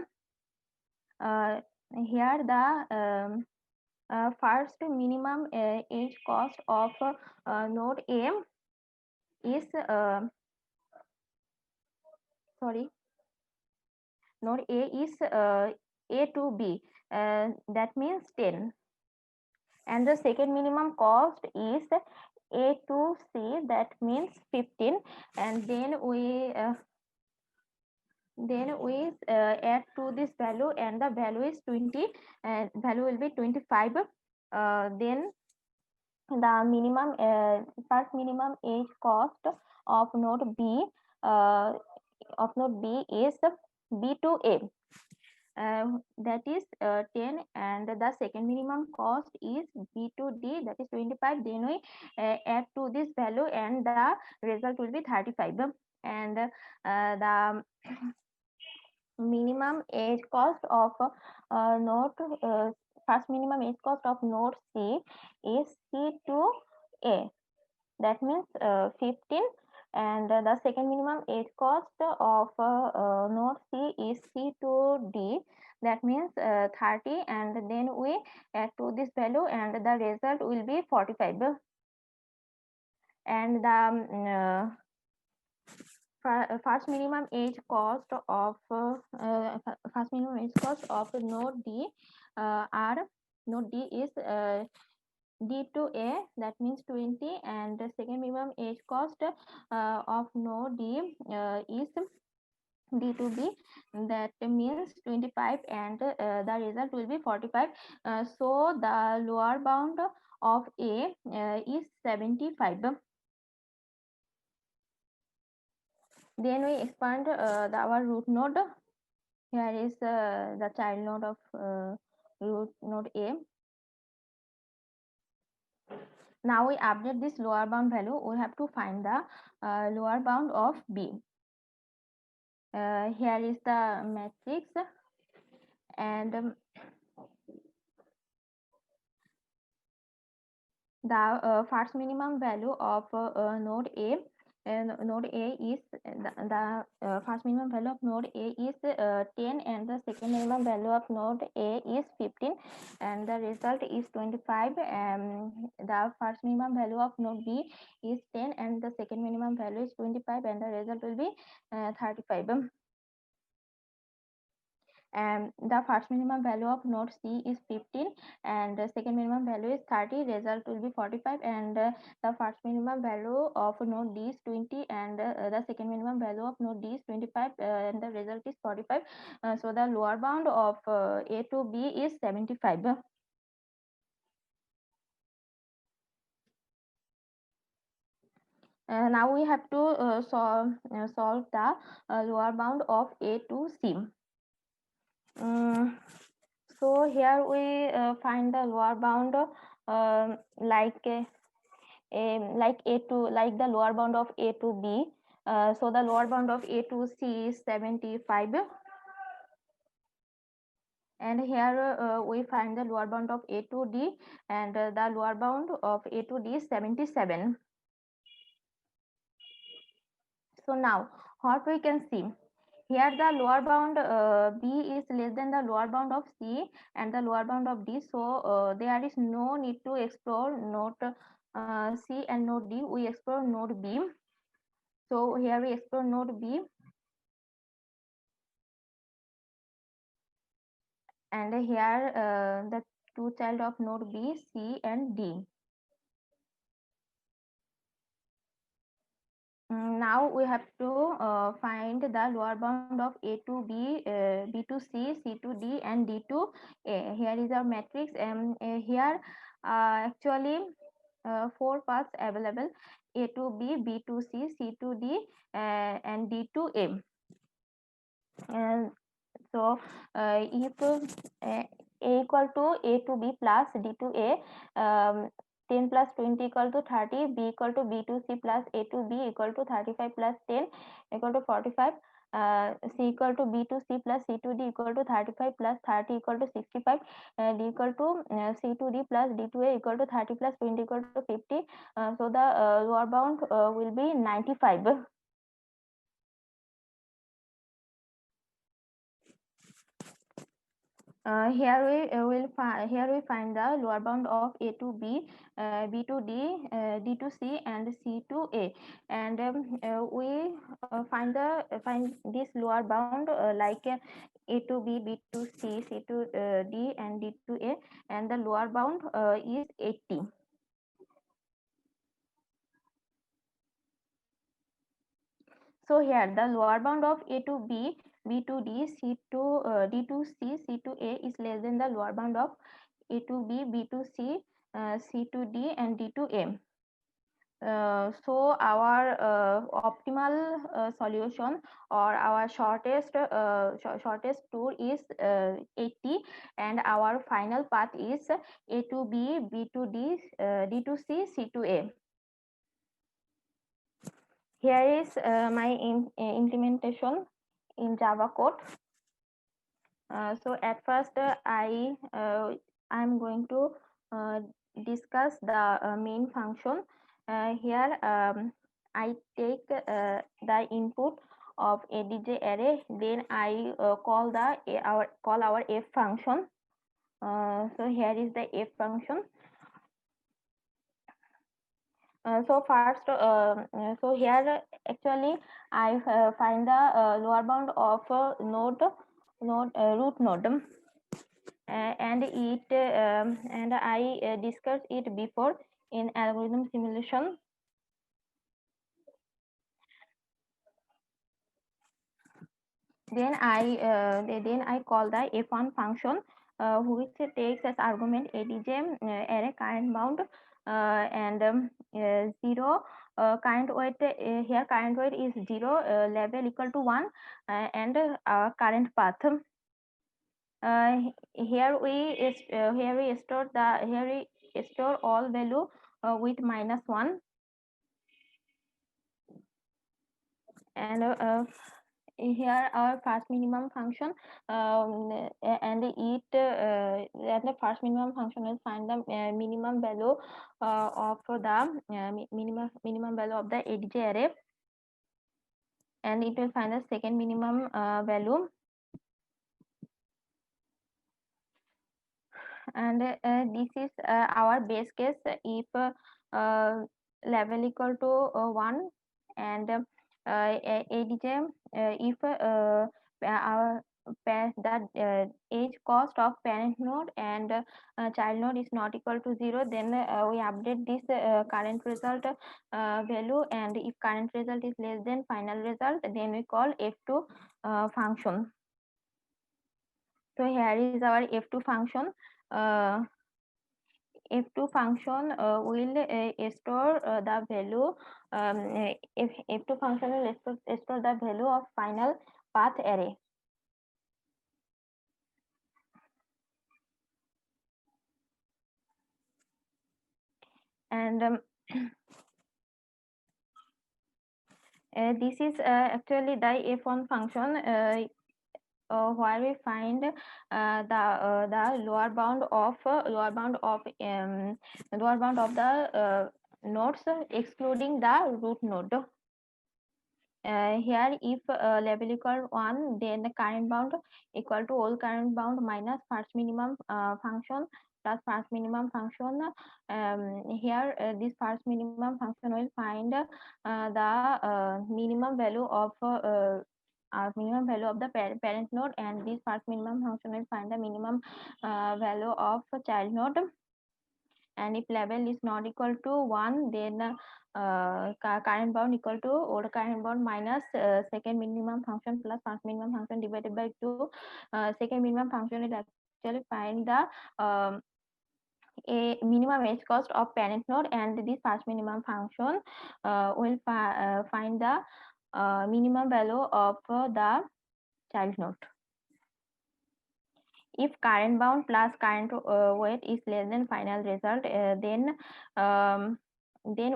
Here the first minimum edge cost of node A is node A is A to B, that means 10, and the second minimum cost is A to C, that means 15, and then we add to this value, and the value is 20, and value will be 25. Then the minimum first minimum edge cost of node B is B to A, that is 10, and the second minimum cost is B to D, that is 25. Then we add to this value, and the result will be 35. And the minimum edge cost of node first minimum edge cost of node C is C to A, that means 15, and the second minimum edge cost of node C is C to D, that means 30, and then we add to this value, and the result will be 45. And the first minimum edge cost of node D node D is D to A, that means 20, and the second minimum edge cost of node D is D to B, that means 25, and the result will be 45. So the lower bound of A is 75. Then we expand our root node. Here is the child node of root node A. Now we update this lower bound value. We have to find the lower bound of B. Here is the matrix, and the first minimum value of node A, and node A is the first minimum value of node A is 10, and the second minimum value of node A is 15, and the result is 25. The first minimum value of node B is 10, and the second minimum value is 25, and the result will be 35. And the first minimum value of node C is 15, and the second minimum value is 30. Result will be 45, and the first minimum value of node D is 20, and the second minimum value of node D is 25, and the result is 45. So the lower bound of A to B is 75. Now we have to solve the lower bound of A to C. So here we find the lower bound like like the lower bound of A to B. So the lower bound of A to C is 75, and here we find the lower bound of A to D, and the lower bound of A to D is 77. So now what we can see, here the lower bound B is less than the lower bound of C and the lower bound of D. So there is no need to explore node C and node D. We explore node B. So here we explore node B, and here the two child of node B, C and D. Now we have to find the lower bound of A to B, B to C, C to D, and D to A. Here is our matrix, and here actually 4 paths available: A to B, B to C, C to D, and D to A. And so if A equal to A to B plus D to A, 10 plus 20 equal to 30, B equal to B to C plus A to B equal to 35 plus 10 equal to 45, C equal to B to C plus C to D equal to 35 plus 30 equal to 65, D equal to C to D plus D to A equal to 30 plus 20 equal to 50. So the lower bound will be 95. Here we find the lower bound of A to B, B to D, D to C, and C to A, and we find this lower bound like A to B, B to C, C to D, and D to A, and the lower bound is 80. So here the lower bound of A to B, B to D, C to D to C, C to A is less than the lower bound of A to B, B to C, C to D, and D to A. So our optimal solution, or our shortest tour is 80, and our final path is A to B, B to D, D to C, C to A. Here is my implementation in Java code. So at first I'm going to discuss the main function. Here I take the input of adj array, then I call our f function. So here is the f function. So here actually I find the lower bound of root node, and I discussed it before in algorithm simulation. then I call the f1 function, which takes as argument adj array current bound and 0 current weight. Here current weight is 0, level equal to 1, and current path. Here we store all value with -1, and here our first minimum function, and the first minimum function will find the minimum value of the minimum value of the adj array, and it will find the second minimum value, and this is our base case if level equal to 1, and adj if our the age cost of parent node and child node is not equal to 0, then we update this current result value, and if current result is less than final result, then we call f2 function. So here is our f2 function. F2 function will store the value, if F2 function will store the value of final path array. And this is actually the f1 function, where we find the lower bound of the nodes excluding the root node. Here if level equal 1, then the current bound equal to all current bound minus first minimum function plus first minimum function. Here this first minimum function will find the minimum value of minimum value of the parent node, and this first minimum function will find the minimum value of child node. And if level is not equal to 1, then current bound equal to order current bound minus second minimum function plus first minimum function divided by 2. Second minimum function will actually find the a minimum edge cost of parent node, and this first minimum function will find the minimum value of the child node. If current bound plus current weight is less than final result, then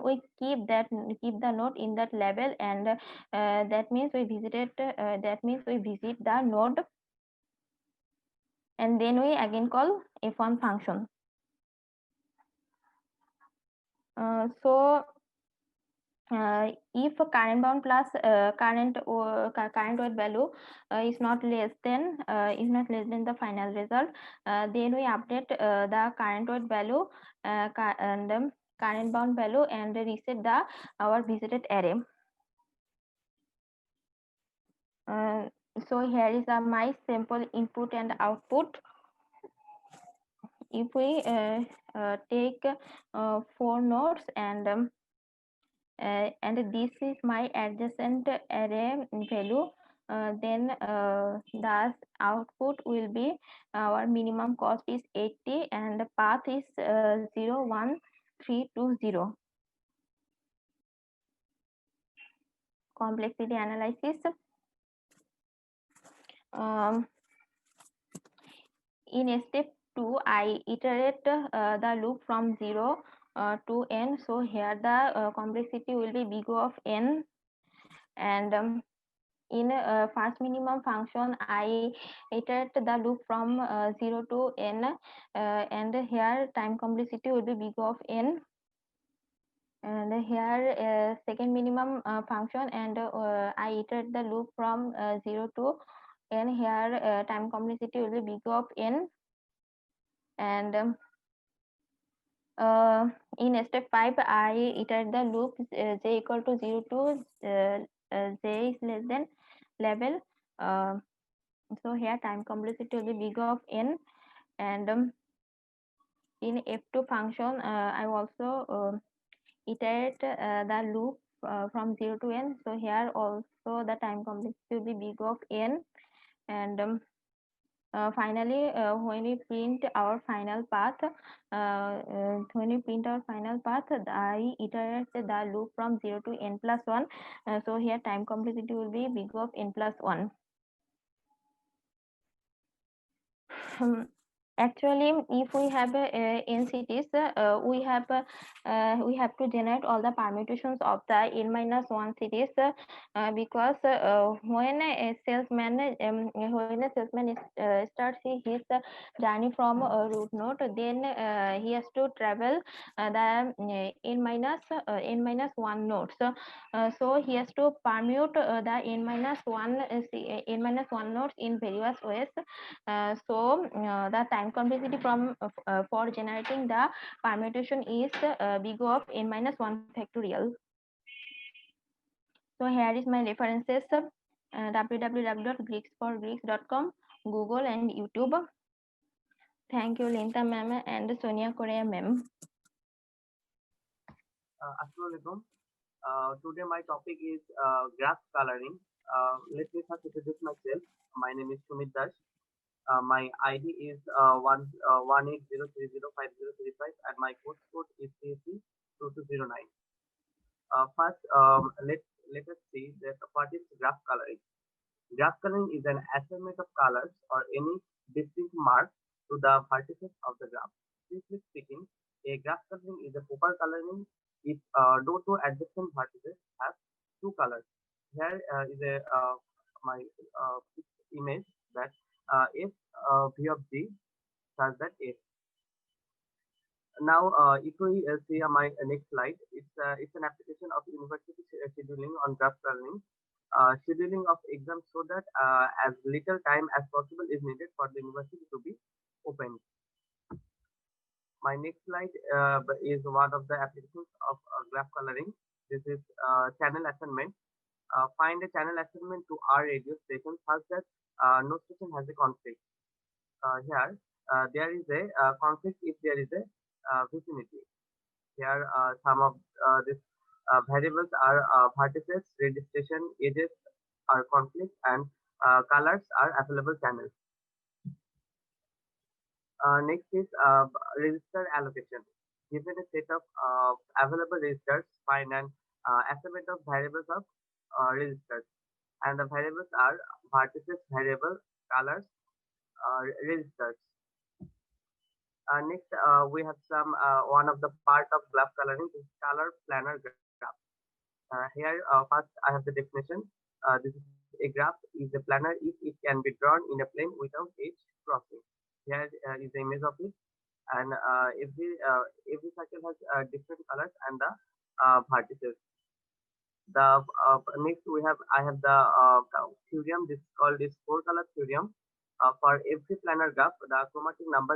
we keep the node in that level, and that means we visit the node, and then we again call f1 function. So if current bound plus current weight value is not less than the final result, then we update the current weight value and current bound value, and reset our visited array. So here is my sample input and output. If we take 4 nodes, and this is my adjacent array value, then the output will be our minimum cost is 80, and the path is 0 1 3 2 0. Complexity analysis. In step 2, I iterate the loop from 0 to n. So here the complexity will be big O of n, and in first minimum function, I iterate the loop from 0 to n, and here time complexity will be big O of n. And here second minimum function, and I iterate the loop from 0 to n. Here time complexity will be big O of n. And in step 5, I iterate the loop j equal to 0 to j is less than level. So here time complexity will be big of n, and in f2 function, I also iterate the loop from 0 to n. So here also the time complexity will be big of n, And finally, when we print our final path, I iterate the loop from 0 to n plus 1. So here time complexity will be big of n plus 1. Actually, if we have n cities, we have to generate all the permutations of the n minus 1 cities, because when a salesman starts his journey from a root node, then he has to travel the n minus 1 nodes. So he has to permute the n minus 1 nodes in various ways. So the time complexity for generating the permutation is big O of n minus 1 factorial. So here is my references: www.greeksforgreeks.com, Google and YouTube. Thank you, Linta ma'am and Sonia Korea ma'am. Assalamualaikum. Today my topic is graph coloring. Let me first introduce myself. My name is Sumit Das. My ID is 180305035 and my code is CSC2209. First, let us see that what is graph coloring. Graph coloring is an assignment of colors or any distinct marks to the vertices of the graph. Simply speaking, a graph coloring is a proper coloring if no two adjacent vertices have two colors. Here is a my image that if V of G such that F. Now, if we see my next slide, it's an application of university scheduling on graph coloring. Scheduling of exams so that as little time as possible is needed for the university to be opened. My next slide is one of the applications of graph coloring. This is channel assignment. Find a channel assignment to R radio station such that no station has a conflict. Here, there is a conflict if there is a vicinity. Here, some of these variables are vertices, registration, edges are conflict, and colors are available channels. Next is register allocation. Given a set of available registers, find an assignment of variables of registers, and the variables are vertices, variable, colors, registers. Next, we have some one of the part of graph coloring is color planar graph. Here, first I have the definition. This is a graph is a planar if it can be drawn in a plane without edge crossing. Here is the image of it, and every circle has different colors and the vertices. The next I have the theorem. This is called this four color theorem. For every planar graph, the chromatic number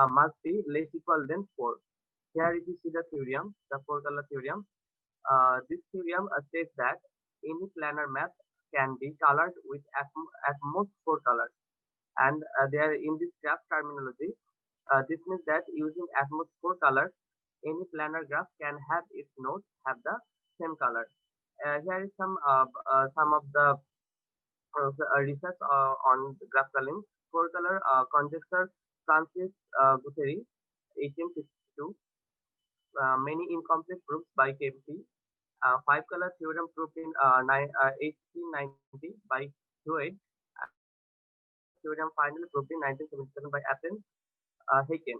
must be less equal than 4. Here, if you see the theorem, the four color theorem, this theorem states that any planar map can be colored with at most 4 colors. And there in this graph terminology, this means that using at most 4 colors, any planar graph can have its nodes have the same color. Here is some of the research on graph coloring. 4 color conjecture Francis Guthrie, 1852. Many incomplete proofs by KP. 5 color theorem proved in 1890 by Hewitt, and 6-color theorem finally proved in 1977 by Athens Haken.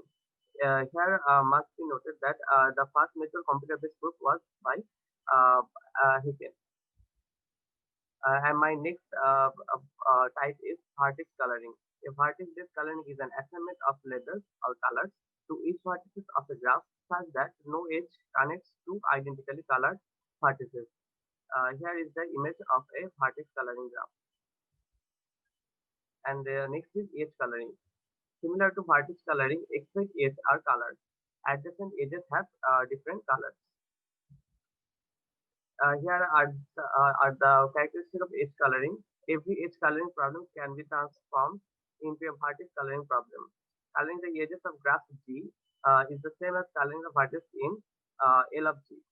Here must be noted that the first major computer-based proof was by Haken. And my next type is vertex coloring. A vertex-based coloring is an assignment of labels or colors to each vertices of a graph such that no edge connects two identically colored vertices. Here is the image of a vertex coloring graph. And next is edge coloring. Similar to vertex coloring, except edges are colored. Adjacent edges have different colors. Here are the characteristics of edge coloring. Every edge coloring problem can be transformed into a vertex coloring problem. Coloring the edges of graph G is the same as coloring the vertex in L of G.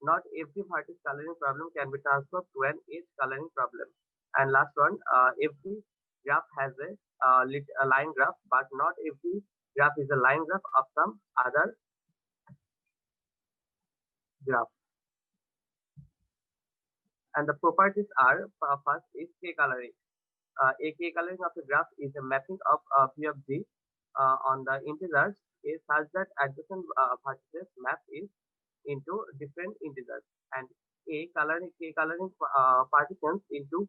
Not every vertex coloring problem can be transferred to an edge coloring problem. And last one, every graph has a line graph, but not every graph is a line graph of some other graph. And the properties are, first is K coloring. A K coloring of a graph is a mapping of P of G on the integers is such that adjacent vertices map is into different integers, and K coloring partitions into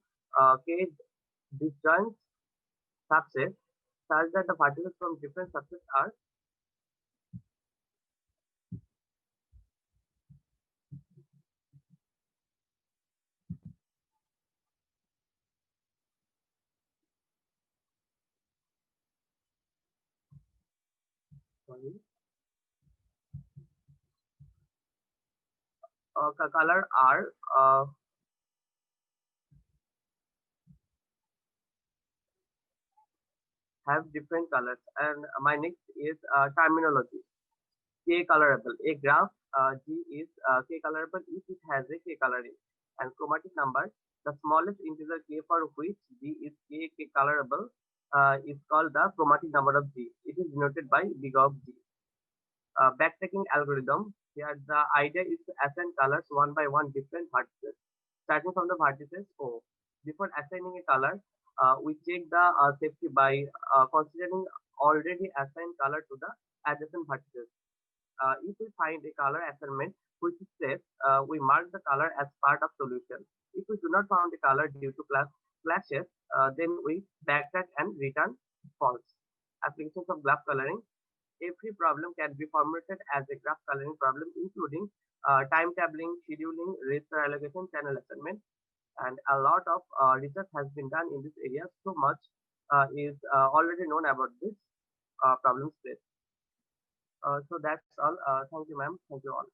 K disjoint subsets such that the vertices from different subsets are sorry, color are have different colors. And my next is terminology. K colorable. A graph G is K colorable if it has a K coloring. And chromatic number, the smallest integer K for which G is K colorable is called the chromatic number of G. It is denoted by big of G. Backtracking algorithm. Here the idea is to assign colors one by one different vertices, starting from the vertices O. Before assigning a color, we check the safety by considering already assigned color to the adjacent vertices. If we find a color assignment which is safe, we mark the color as part of solution. If we do not find a color due to clashes, then we backtrack and return false. Applications of graph coloring. Every problem can be formulated as a graph coloring problem, including timetabling, scheduling, register allocation, channel assignment, and a lot of research has been done in this area. So much is already known about this problem space. So that's all. Thank you, ma'am. Thank you all.